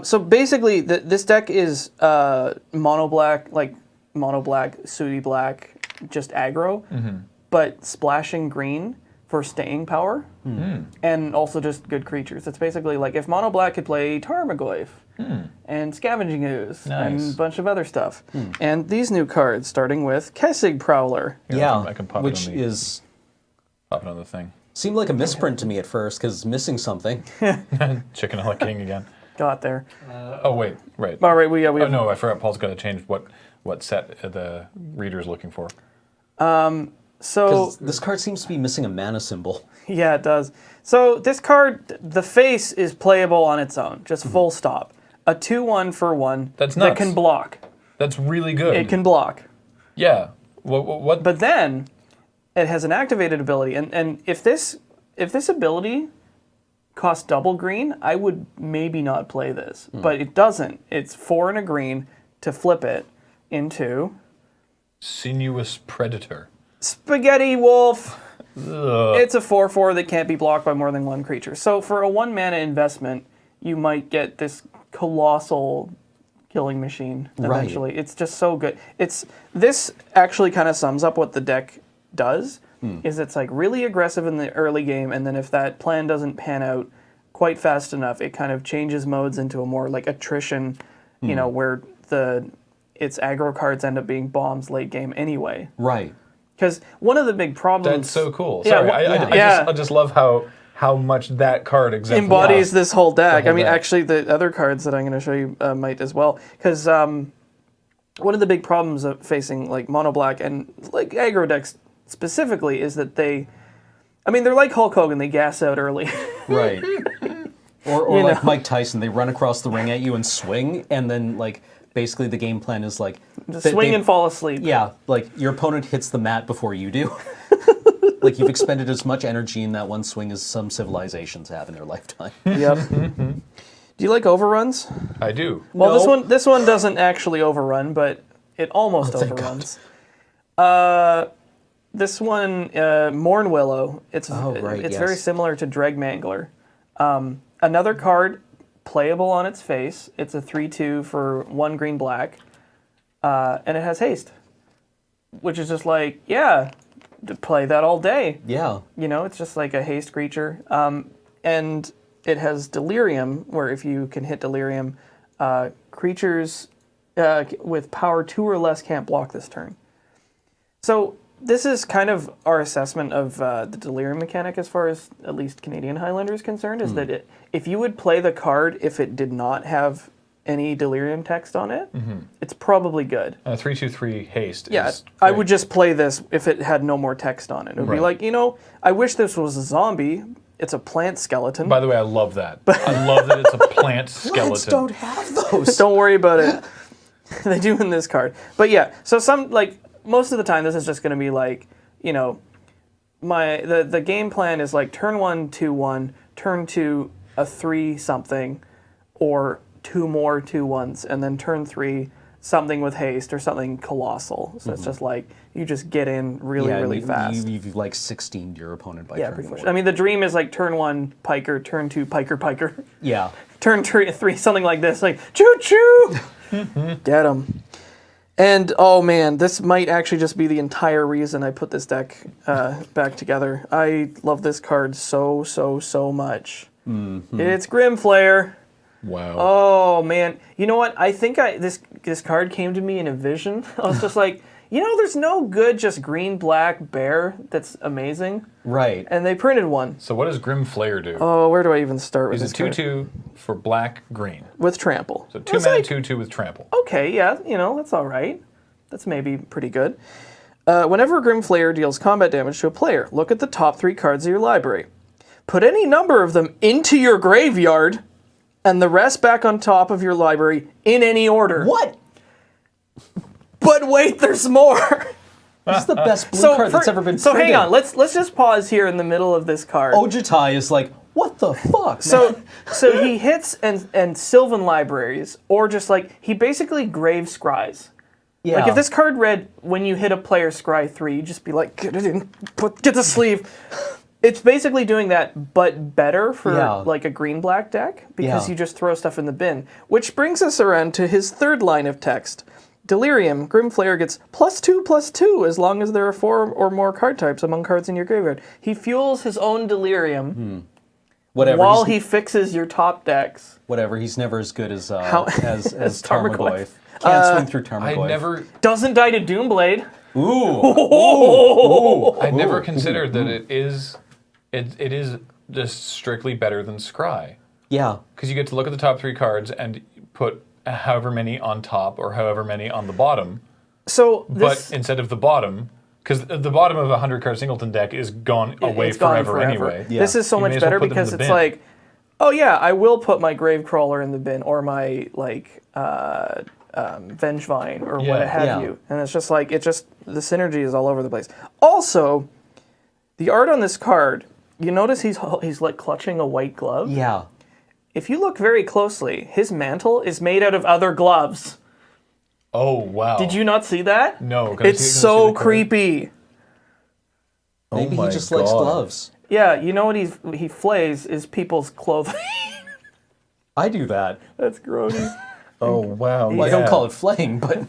So basically, this deck is mono black, sooty black, just aggro, but splashing green for staying power, and also just good creatures. It's basically like if mono black could play Tarmogoyf and Scavenging Ooze and Nice. a bunch of other stuff. And these new cards, starting with Kessig Prowler. Yeah, I can pop which it on the, is pop it on the thing. seemed like a misprint to me at first because it's missing something. Chicken a la king again. Got there. Oh wait, right. All right, we have Oh no, I forgot. Paul's got to change what set the reader's looking for. so 'Cause this card seems to be missing a mana symbol. yeah, it does. So this card, the face is playable on its own, just full stop. A 2/1 for 1 That's that nuts. can block. That's really good. It can block. Yeah. What? But then it has an activated ability, and if this ability costs double green, I would maybe not play this. But it doesn't. It's 4 and a green to flip it into Sinuous Predator. Spaghetti Wolf. Ugh. It's a 4/4 that can't be blocked by more than one creature. So for a 1 mana investment, you might get this colossal killing machine eventually. Right. It's just so good. This actually kind of sums up what the deck does. Is it's like really aggressive in the early game, and then if that plan doesn't pan out quite fast enough, it kind of changes modes into a more like attrition, where its aggro cards end up being bombs late game anyway. Right. Because one of the big problems... That's so cool. Yeah, Sorry, I just love how much that card embodies this whole deck. Whole deck. Actually, the other cards that I'm going to show you might as well. Because one of the big problems of facing like mono black and like aggro decks specifically is that they're like Hulk Hogan. They gas out early. Right. Or like Mike Tyson, they run across the ring at you and swing, and then like basically the game plan is like just swing and fall asleep. Yeah, like your opponent hits the mat before you do. Like you've expended as much energy in that one swing as some civilizations have in their lifetime. Yep. Do you like overruns? I do. Well, no. This one doesn't actually overrun, but it almost overruns. This one, Morn Willow. It's very similar to Dreg Mangler. Another card playable on its face. It's a 3/2 for 1 green black, and it has haste, which is just like to play that all day. Yeah. It's just like a haste creature, and it has Delirium, where if you can hit Delirium, creatures with power 2 or less can't block this turn. So this is kind of our assessment of the Delirium mechanic as far as at least Canadian Highlander is concerned, is that if you would play the card if it did not have any Delirium text on it, it's probably good. 3/2/3 haste. Yeah, is I would just play this if it had no more text on it. It would be like, I wish this was a zombie. It's a plant skeleton. By the way, I love that. I love that it's a plant skeleton. Plants don't have those. Don't worry about it. They do in this card. But yeah, so most of the time, this is just going to be like, the game plan is like turn 1, 2/1, turn 2, a 3 something, or 2 more 2/1s, and then turn 3, something with haste or something colossal. So it's just like you just get in really fast. You've like 16'd your opponent by turn 4. Pretty much. I mean, the dream is like turn 1, Piker, turn 2, Piker. Yeah. Turn 3, something like this, like choo choo. Get 'em. And, oh man, this might actually just be the entire reason I put this deck back together. I love this card so much. It's Grim Flayer. Wow. Oh man. You know what? I think this card came to me in a vision. I was just like, there's no good just green-black bear that's amazing. Right. And they printed one. So what does Grim Flayer do? Oh, where do I even start with He's this a card? 2/2 for black-green. With trample. So 2 mana 2/2 with trample. Okay, yeah, that's all right. That's maybe pretty good. Whenever Grim Flayer deals combat damage to a player, look at the top 3 cards of your library. Put any number of them into your graveyard, and the rest back on top of your library in any order. What? But wait, there's more. This is the best blue card that's ever been printed. So hang on, let's just pause here in the middle of this card. Ojutai is like, what the fuck? So he hits and Sylvan libraries, or just like he basically grave scries. Yeah. Like if this card read when you hit a player scry 3, you just be like, get it in, get the sleeve. It's basically doing that, but better for like a green-black deck, because you just throw stuff in the bin. Which brings us around to his third line of text. Delirium, Grim Flayer gets +2/+2 as long as there are 4 or more card types among cards in your graveyard. He fuels his own Delirium while he fixes your top decks. Whatever, he's never as good as Tarmogoyf. Tarmogoyf. Can't swing through Tarmogoyf. I never... Doesn't die to Doomblade. Ooh. I never considered that it is just strictly better than Scry. Yeah. Because you get to look at the top 3 cards and put however many on top or however many on the bottom. So but instead of the bottom, because the bottom of a 100-card singleton deck is gone away forever anyway. Yeah. This is so much better because it's like, oh yeah, I will put my Gravecrawler in the bin, or my Vengevine or what have you. And it's just like, the synergy is all over the place. Also, the art on this card, you notice he's like clutching a white glove? Yeah. If you look very closely, his mantle is made out of other gloves. Oh, wow. Did you not see that? No. Can I It's see so the card? creepy. Maybe Oh my he just likes God. gloves. Yeah, you know what he flays is people's clothing. I do that. That's grody. Oh, wow. Well, I don't call it flaying, but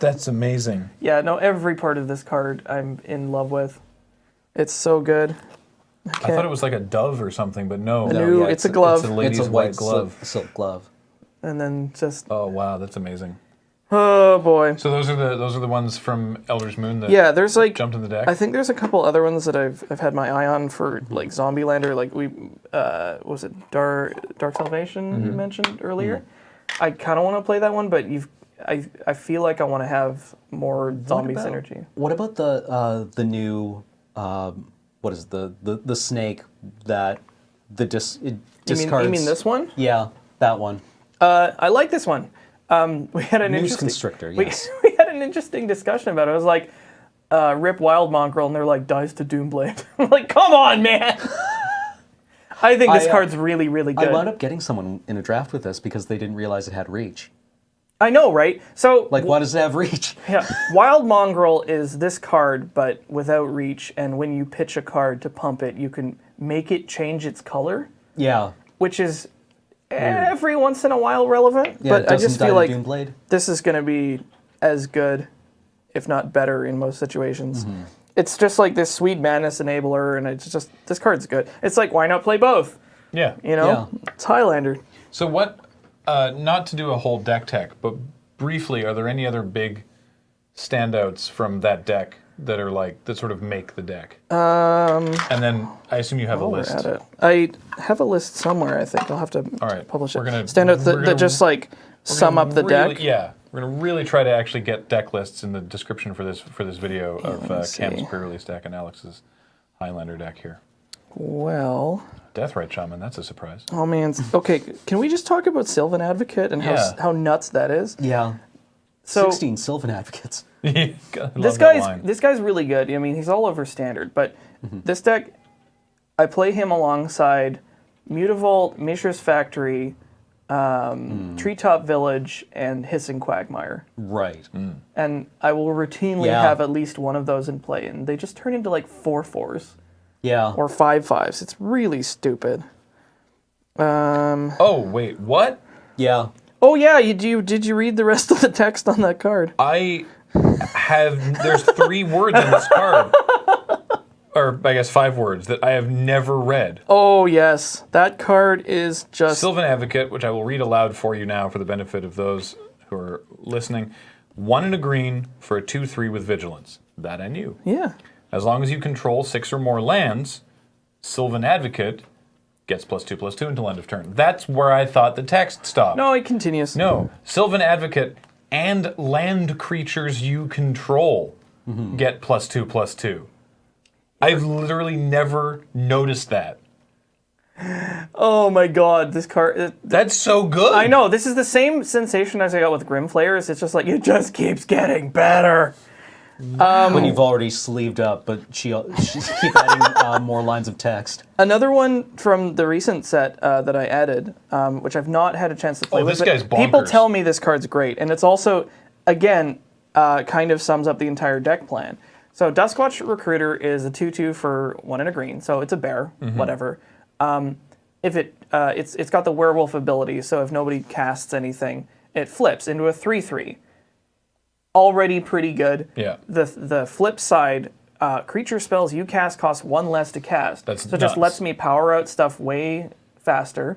That's amazing. Yeah, no, every part of this card I'm in love with. It's so good. I thought it was like a dove or something, but no. new- yeah, it's a glove. It's a lady's it's a white white glove. silk glove. And then just Oh, wow. That's amazing. oh boy. So those are the ones from Eldritch Moon that Yeah, there's like jumped in the deck? I think there's a couple other ones that I've had my eye on for like Zombielander, like we was it Dark Salvation you mentioned earlier. I kind of want to play that one, but I feel like I want to have more zombie synergy. What about the new what is it, the snake that it discards? You mean this one? Yeah, that one. I like this one. We had an Noose interesting Constrictor, we- yes. we had an interesting discussion about it. I was like, rip Wild Mongrel, and they're like, dies to Doomblade. I'm like, come on, man. I think this card's really, really good. I wound up getting someone in a draft with this because they didn't realize it had reach. I know, right? So Like, why does it have reach? yeah, Wild Mongrel is this card, but without reach. And when you pitch a card to pump it, you can make it change its color, Yeah. which is every once in a while relevant. Yeah, but it I just doesn't die feel to like Doomblade. this is going to be as good, if not better, in most situations. Mm-hmm. It's just like this sweet madness enabler, and it's just this card's good. It's like, why not play both? Yeah. You know, it's Highlander. So what, not to do a whole deck tech, but briefly, are there any other big standouts from that deck that are like, that sort of make the deck? And then I assume you have a While we're list. at it, I have a list somewhere. I think I'll have to All right, publish it. we're gonna- Standouts we're that gonna- just like sum up the Really- deck. Yeah. We're going to really try to actually get deck lists in the description for this video of let me Cam's see. pre-release deck and Alex's Highlander deck here. Well, Deathrite Shaman, that's a surprise. oh man. Okay, can we just talk about Sylvan Advocate and Yeah. how nuts that is? Yeah. So 16 Sylvan Advocates. I love this that line. guy's really good. I mean, he's all over standard, but Mm-hmm. this deck, I play him alongside Mutavault, Mishra's Factory, Treetop Village, and Hissing Quagmire. Right. And I will routinely Yeah. have at least one of those in play, and they just turn into like 4/4s Yeah. or 5/5s. It's really stupid. Oh, wait, what? Yeah. Oh yeah, did you read the rest of the text on that card? There's 3 words in this card. Or I guess 5 words that I have never read. Oh yes, that card is just Sylvan Advocate, which I will read aloud for you now for the benefit of those who are listening. 1 and a green for a 2/3 with Vigilance. That I knew. yeah. As long as you control 6 or more lands, Sylvan Advocate gets +2/+2 until end of turn. That's where I thought the text stopped. No, it continues. No, Sylvan Advocate and land creatures you control get +2/+2. I've literally never noticed that. Oh my god, this card. That's so good. I know, this is the same sensation as I got with Grim Flayers. It's just like, it just keeps getting better. When you've already sleeved up, but she's keep adding more lines of text. Another one from the recent set that I added, which I've not had a chance to play with. this but guy's people bonkers. tell me this card's great, and it's also, again, kind of sums up the entire deck plan. So Duskwatch Recruiter is a 2/2 for 1 and a green, so it's a bear, whatever. If it's got the werewolf ability, so if nobody casts anything, it flips into a 3/3. Already pretty good. Yeah. The flip side, creature spells you cast cost 1 less to cast. That's so it just nuts. lets me power out stuff way faster.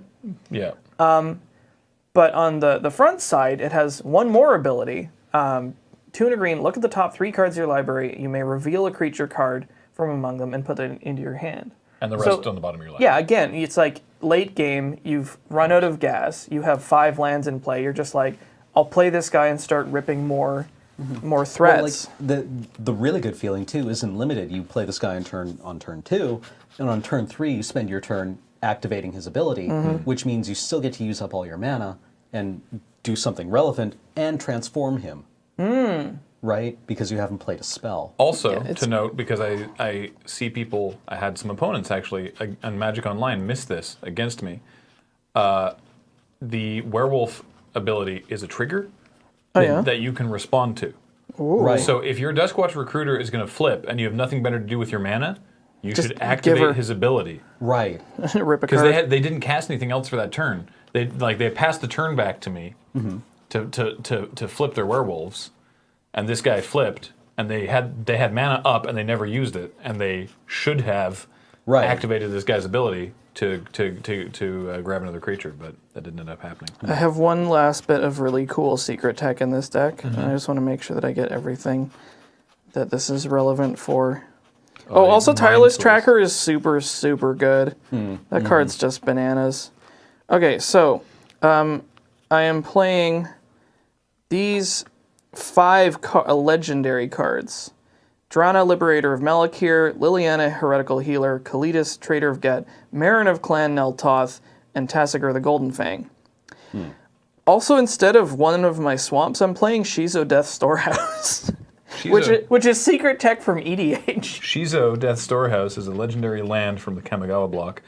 Yeah. But on the front side, it has 1 more ability. 2 and a green, look at the top 3 cards of your library. You may reveal a creature card from among them and put it into your hand. And the rest on the bottom of your library. Yeah, again, it's like late game, you've run out of gas, you have 5 lands in play, you're just like, I'll play this guy and start ripping more threats. Well, like the really good feeling too isn't limited. You play this guy on turn 2, and on turn 3 you spend your turn activating his ability, which means you still get to use up all your mana and do something relevant and transform him. Right? Because you haven't played a spell. Also, to note, because I see people, I had some opponents actually on Magic Online miss this against me. The werewolf ability is a trigger, Oh, yeah? that you can respond to. Right. So if your Duskwatch Recruiter is going to flip and you have nothing better to do with your mana, you Just should give her- activate his ability. Right. Rip a Because card. they didn't cast anything else for that turn. They passed the turn back to me to flip their werewolves, and this guy flipped, and they had mana up and they never used it, and they should have activated this guy's ability to grab another creature, but that didn't end up happening. I have one last bit of really cool secret tech in this deck, and I just want to make sure that I get everything that this is relevant for. Oh, also Mind Tireless Tools. Tracker is super, super good. That card's just bananas. Okay, so I am playing these 5 legendary cards. Drana, Liberator of Malakir, Liliana, Heretical Healer, Kalidas, Trader of Get, Marin of Clan Neltoth, and Tassiger the Golden Fang. Also, instead of one of my swamps, I'm playing Shizo Death Storehouse, which is secret tech from EDH. Shizo Death Storehouse is a legendary land from the Kamigawa block.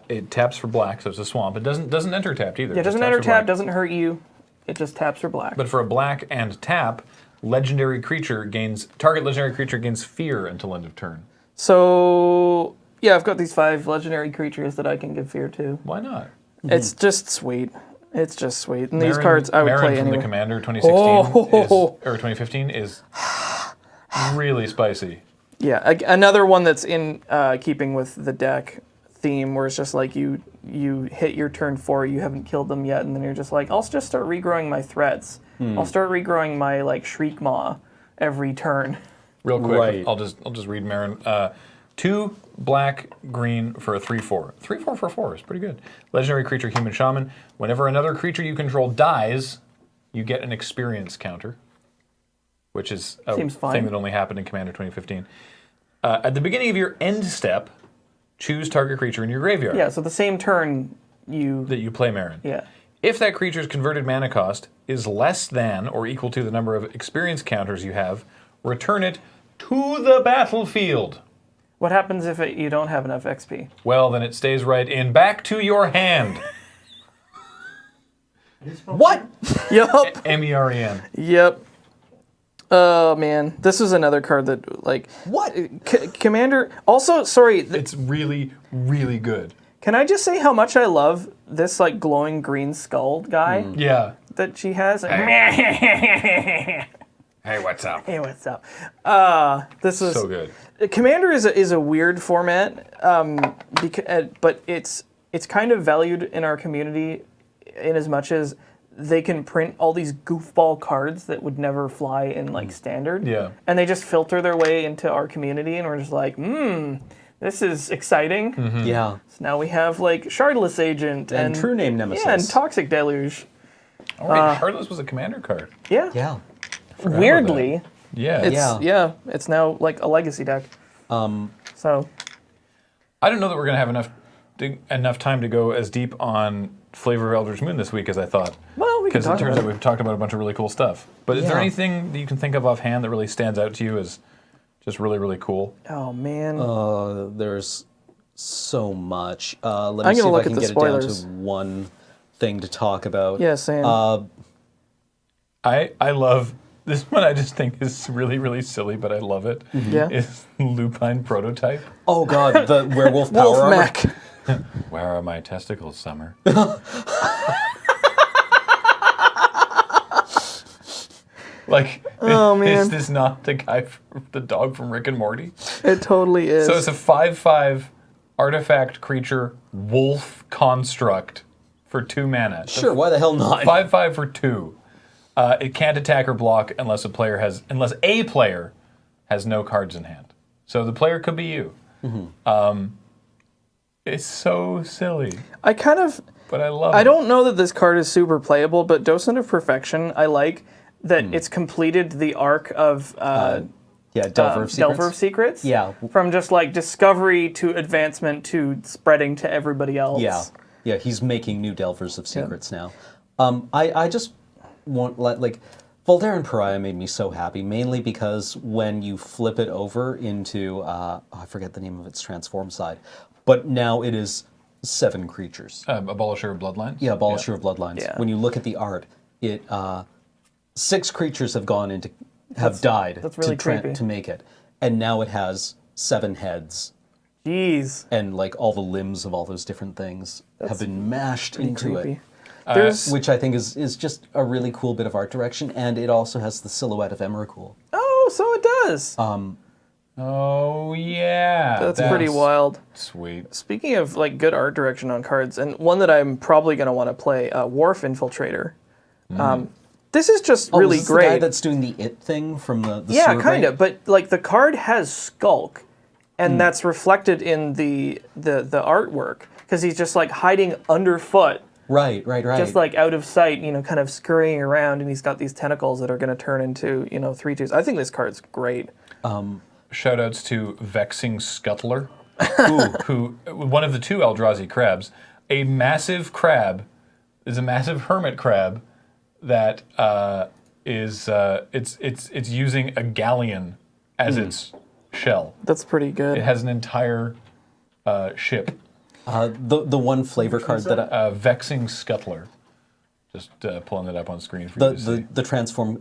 It taps for black, so it's a swamp. It doesn't enter tapped either. It doesn't just taps enter for tap, black. doesn't hurt you. It just taps for black. But for a black and tap, target legendary creature gains fear until end of turn. So, yeah, I've got these 5 legendary creatures that I can give fear to. Why not? It's just sweet. It's just sweet. And these Marin- cards I would Marin play from anyway. the Commander 2016 Oh. or 2015 is really spicy. Yeah, another one that's in keeping with the deck theme, where it's just like you hit your turn 4, you haven't killed them yet, and then you're just like, I'll just start regrowing my threats. I'll start regrowing my Shriek Maw every turn. Real quick, Right. I'll just read Marin. 2 black, green for a 3/4. 3/4 for 4 is pretty good. Legendary creature, Human Shaman. Whenever another creature you control dies, you get an experience counter, which is a Seems fine. thing that only happened in Commander 2015. At the beginning of your end step, choose target creature in your graveyard Yeah, so the same turn you... that you play Marin. Yeah. If that creature's converted mana cost is less than or equal to the number of experience counters you have, return it to the battlefield. What happens if you don't have enough XP? Well, then it stays right in back to your hand. What? Yup. MEREN. Yep. Oh, man. This is another card that, What? Commander... Also, sorry, It's really, really good. can I just say how much I love this, glowing green skull guy Yeah. that she has? Hey, what's up? Hey, what's up? This is... So good. Commander is a weird format, but it's kind of valued in our community in as much as they can print all these goofball cards that would never fly in standard. Yeah. And they just filter their way into our community, and we're just like, this is exciting. Yeah. So now we have Shardless Agent And True Name Nemesis. Yeah, and Toxic Deluge. Oh, wait, Heartless was a commander card. Yeah. Yeah. Weirdly, Yeah. it's now a legacy deck. So I don't know that we're going to have enough time to go as deep on Flavor of Eldritch Moon this week as I thought. Well, we can Because it talk turns about out it. we've talked about a bunch of really cool stuff. But is there Yeah. anything that you can think of offhand that really stands out to you as just really, really cool? Oh man. There's so much. Let I'm me gonna see if look I can at the get it down spoilers. to one thing to talk about. Yeah, same. I love this one. I just think is really, really silly, but I love it. Yeah. Is Lupine Prototype. Oh god, the werewolf power Wolf armor. Mech. Where are my testicles, Summer? Oh, man. Is this not the guy, the dog from Rick and Morty? It totally is. So it's a 5/5 artifact creature wolf construct for 2 mana. Sure, why the hell not? 5/5 for 2. It can't attack or block unless a player has no cards in hand. So the player could be you. It's so silly, I kind of... but I love it. I don't know that this card is super playable, but Docent of Perfection, I like that it's completed the arc of Yeah, Delver of Secrets. Delver of Secrets. Yeah. From just discovery to advancement to spreading to everybody else. Yeah, yeah, he's making new Delvers of Secrets now. I just want Voltaren Pariah made me so happy, mainly because when you flip it over into I forget the name of its transform side, but now it is 7 creatures. Abolisher of Bloodlines? Yeah, Abolisher of Bloodlines. Yeah. When you look at the art, it 6 creatures have died that's really creepy. to make it, and now it has 7 heads, Jeez. and like all the limbs of all those different things have been mashed into Creepy. it. There's Which I think is just a really cool bit of art direction, and it also has the silhouette of Emrakul. Oh, so it does. Oh yeah, That's pretty wild. Sweet. Speaking of like good art direction on cards, and one that I'm probably going to want to play, Wharf Infiltrator. This is just really is this great. the guy that's doing the it thing from the yeah, sewer kind break? of. But like the card has Skulk, and that's reflected in the artwork because he's just like hiding underfoot, Right. just like out of sight, kind of scurrying around, and he's got these tentacles that are going to turn into 3/2s. I think this card's great. Shoutouts to Vexing Scuttler, who one of the 2 Eldrazi crabs. A massive crab is a massive hermit crab that it's using a galleon as its shell. That's pretty good. It has an entire ship. The one flavor card that Vexing Scuttler. Just pulling it up on screen for you to see.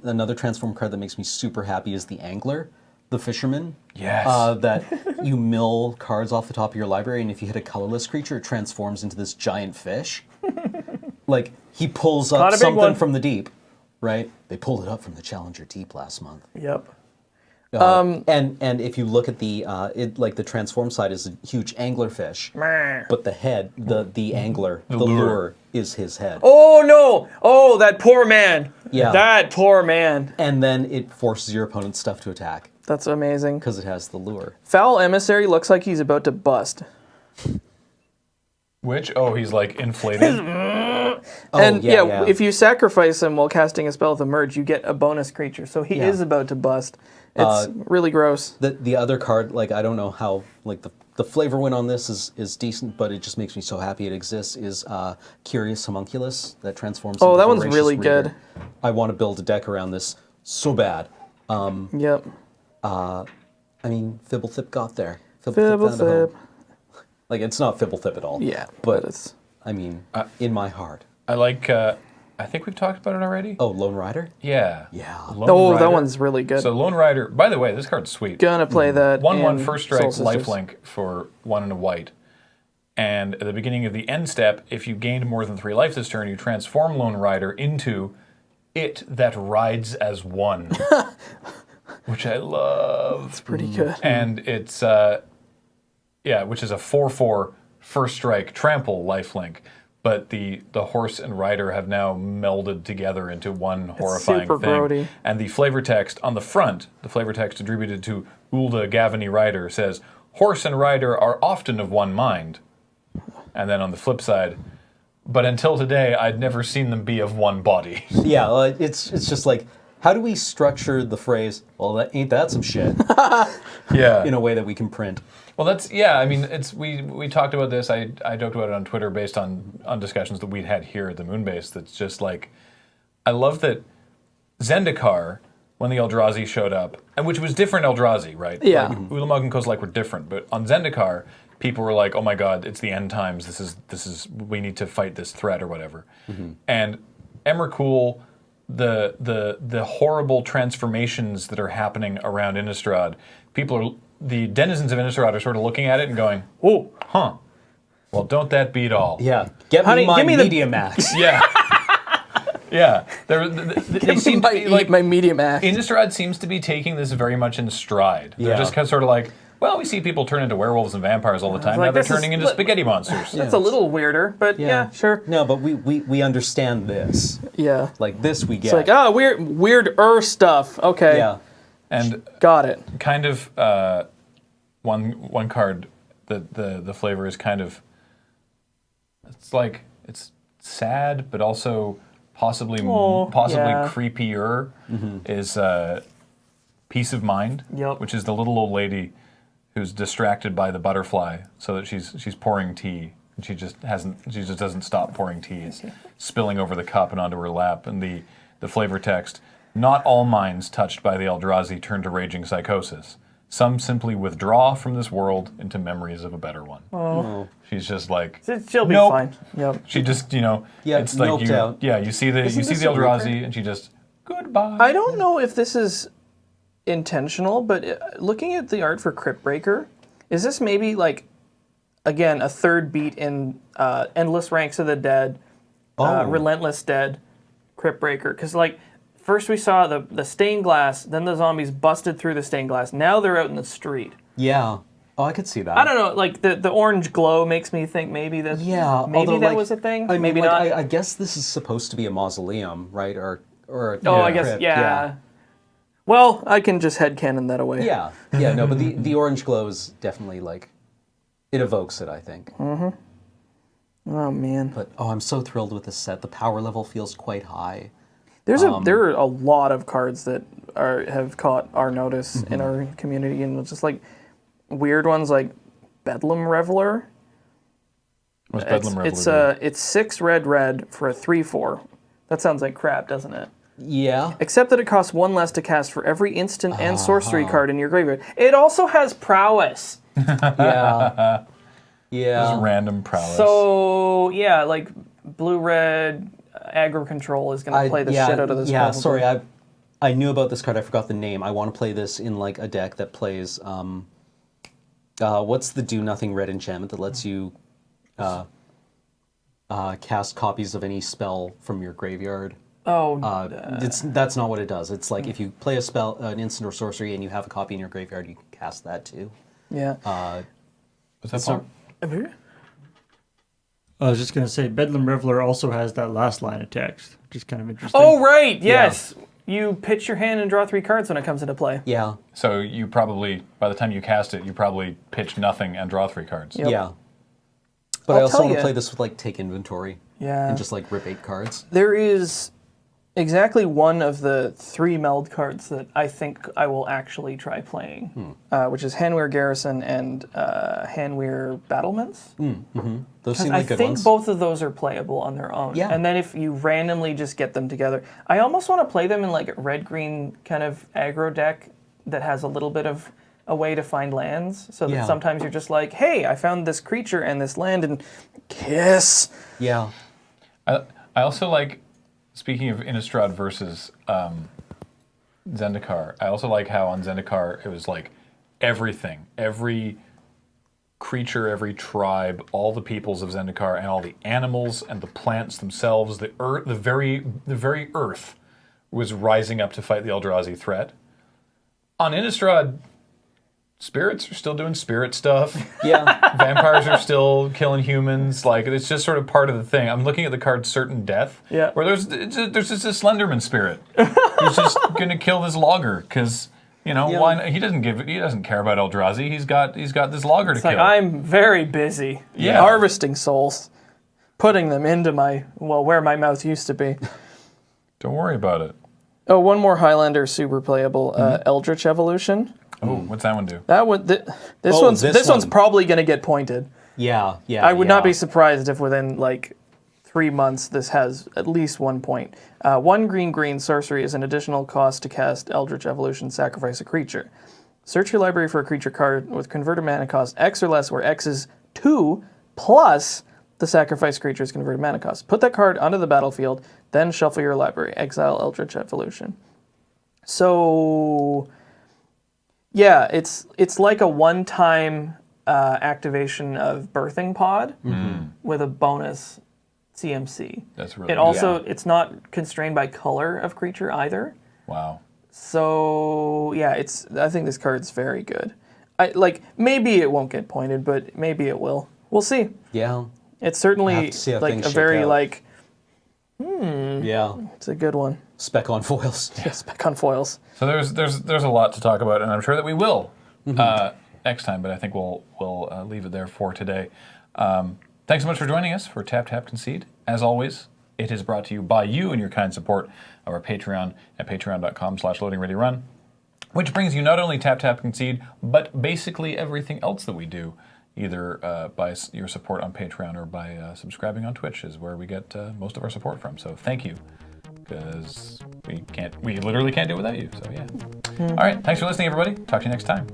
another transform card that makes me super happy is the Angler, the fisherman. Yes. That you mill cards off the top of your library, and if you hit a colorless creature, it transforms into this giant fish. Like, he pulls Caught up a big something one. from the deep, right? They pulled it up from the Challenger Deep last month. Yep. And if you look at the transform side is a huge anglerfish, but the head, the angler, the lure is his head. Oh no! Oh, that poor man. Yeah. That poor man. And then it forces your opponent's stuff to attack That's amazing. because it has the lure. Foul Emissary looks like he's about to bust. Which? Oh, he's like inflated. And if you sacrifice him while casting a spell with a merge, you get a bonus creature. So he Yeah. is about to bust. It's really gross. The other card, like, I don't know how, like, the flavor win on this is decent, but it just makes me so happy it exists, is Curious Homunculus that transforms Oh, into that one's Voracious really Reader. good. I want to build a deck around this so bad. Yep. I mean, Fibblethip got there. Fibblethip found a home. Fibblethip. Like, it's not Fibblethip at all. Yeah, But, it's... I mean, in my heart. I like. I think we've talked about it already. Oh, Lone Rider? Yeah. Yeah. Lone Oh, Rider. that one's really good. So Lone Rider. By the way, this card's sweet. Gonna play that. 1/1 in first strike Soul Sisters. lifelink for 1 and a white. And at the beginning of the end step, if you gained more than 3 life this turn, you transform Lone Rider into it that rides as one. Which I love. It's pretty good. And it's which is a 4/4 first strike trample lifelink. But the horse and rider have now melded together into one horrifying super thing. grody. And the flavor text on the front, the flavor text attributed to Ulda Gavany Rider says, "Horse and rider are often of one mind." And then on the flip side, "But until today, I'd never seen them be of one body." Yeah, well, it's just like, how do we structure the phrase, well, ain't that some shit, Yeah. in a way that we can print? Well, that's I mean, it's we talked about this. I joked about it on Twitter based on discussions that we'd had here at the Moonbase. That's just like, I love that Zendikar, when the Eldrazi showed up, and which was different Eldrazi, right? Yeah. Like, Ulamog and Kozilek were different, but on Zendikar, people were like, "Oh my God, it's the end times. This is we need to fight this threat or whatever." And Emrakul, the horrible transformations that are happening around Innistrad, the denizens of Innistrad are sort of looking at it and going, "Oh, huh. Well, don't that beat all?" Yeah, get Honey, me my give me the- Media Max. Yeah. Yeah. They seem to be like my Media Max. Innistrad seems to be taking this very much in stride. They're Yeah. just kind of sort of like, well, we see people turn into werewolves and vampires all the time. like, Now they're this is- turning into spaghetti monsters. That's a little weirder, but yeah, sure. No, but we understand this. Yeah. Like, this we get. It's like, weird stuff. Okay. Yeah. And Got it. kind of one card, the flavor is kind of, it's like, it's sad, but also possibly yeah. creepier is Peace of Mind, Yep. which is the little old lady who's distracted by the butterfly, so that she's pouring tea, and she just doesn't stop pouring tea. It's spilling over the cup and onto her lap, and the flavor text: "Not all minds touched by the Eldrazi turn to raging psychosis. Some simply withdraw from this world into memories of a better one." Oh. She's just like, She'll be Nope. fine. Yep. she just, Yeah, it's like noped out. you see the Isn't this a Eldrazi, reprint? and she just, "Goodbye." Goodbye. I don't know if this is intentional, but looking at the art for Crypt Breaker, is this maybe like, again, a third beat in Endless Ranks of the Dead, Relentless Dead, Crypt Breaker? Because like first we saw the stained glass, then the zombies busted through the stained glass. Now they're out in the street. Yeah. Oh, I could see that. I don't know, like the orange glow makes me think maybe that was a thing. I mean, maybe like, not. I guess this is supposed to be a mausoleum, right? Or I guess crypt, yeah. Well, I can just headcanon that away. Yeah, no, but the orange glow is definitely like, it evokes it, I think. Oh man. But I'm so thrilled with this set. The power level feels quite high. There are a lot of cards that have caught our notice in our community, and just like weird ones like Bedlam Reveler. What's Bedlam Reveler? It's 6 red for a 3/4. That sounds like crap, doesn't it? Yeah. Except that it costs 1 less to cast for every instant and sorcery card in your graveyard. It also has prowess. Yeah. Just random prowess. So yeah, like blue-red aggro control is going to play the shit out of this. Yeah, probably. sorry, I knew about this card. I forgot the name. I want to play this in like a deck that plays. What's the do nothing red enchantment that lets you cast copies of any spell from your graveyard? That's not what it does. It's like if you play a spell, an instant or sorcery, and you have a copy in your graveyard, you can cast that too. Yeah. What's that called? I was just going to say, Bedlam Reveler also has that last line of text, which is kind of interesting. Oh, right, yes. You pitch your hand and draw 3 cards when it comes into play. Yeah. So you probably, by the time you cast it, you probably pitch nothing and draw 3 cards. Yep. Yeah. But I also want to play this with like take inventory. Yeah. And just like rip 8 cards. There is exactly one of the 3 meld cards that I think I will actually try playing, which is Hanweir Garrison and Hanweir Battlements. Those seem like good ones. I think both of those are playable on their own. Yeah. And then if you randomly just get them together, I almost want to play them in like a red-green kind of aggro deck that has a little bit of a way to find lands, so that sometimes you're just like, hey, I found this creature and this land, and kiss. Yeah. I also like, speaking of Innistrad versus Zendikar, I also like how on Zendikar it was like everything, every creature, every tribe, all the peoples of Zendikar, and all the animals and the plants themselves, the earth, the very earth was rising up to fight the Eldrazi threat. On Innistrad, spirits are still doing spirit stuff. Yeah. Vampires are still killing humans. Like, it's just sort of part of the thing. I'm looking at the card Certain Death, where there's just a Slenderman spirit who's just gonna kill this logger because why not? He doesn't care about Eldrazi. He's got this logger to kill. Like, I'm very busy harvesting souls, putting them into where my mouth used to be. Don't worry about it. Oh, one more Highlander super playable, Eldritch Evolution. Oh, what's that one do? That one, this one's probably going to get pointed. Yeah. I would not be surprised if within like 3 months this has at least 1 point. 1 green sorcery is an additional cost to cast Eldritch Evolution, sacrifice a creature. Search your library for a creature card with converted mana cost X or less, where X is 2 plus the sacrifice creature's converted mana cost. Put that card onto the battlefield, then shuffle your library. Exile Eldritch Evolution. So yeah, it's like a one-time activation of Birthing Pod with a bonus CMC. That's really It's not constrained by color of creature either. Wow. So yeah, I think this card's very good. Maybe it won't get pointed, but maybe it will. We'll see. Yeah. It's certainly like a very out. Yeah. It's a good one. Spec on foils. Yeah, spec on foils. So there's a lot to talk about, and I'm sure that we will next time. But I think we'll leave it there for today. Thanks so much for joining us for Tap Tap Concede. As always, it is brought to you by you and your kind support of our Patreon at patreon.com/LoadingReadyRun, which brings you not only Tap Tap Concede, but basically everything else that we do, either by your support on Patreon or by subscribing on Twitch, is where we get most of our support from. So thank you, because we literally can't do it without you. So yeah. All right, thanks for listening, everybody. Talk to you next time.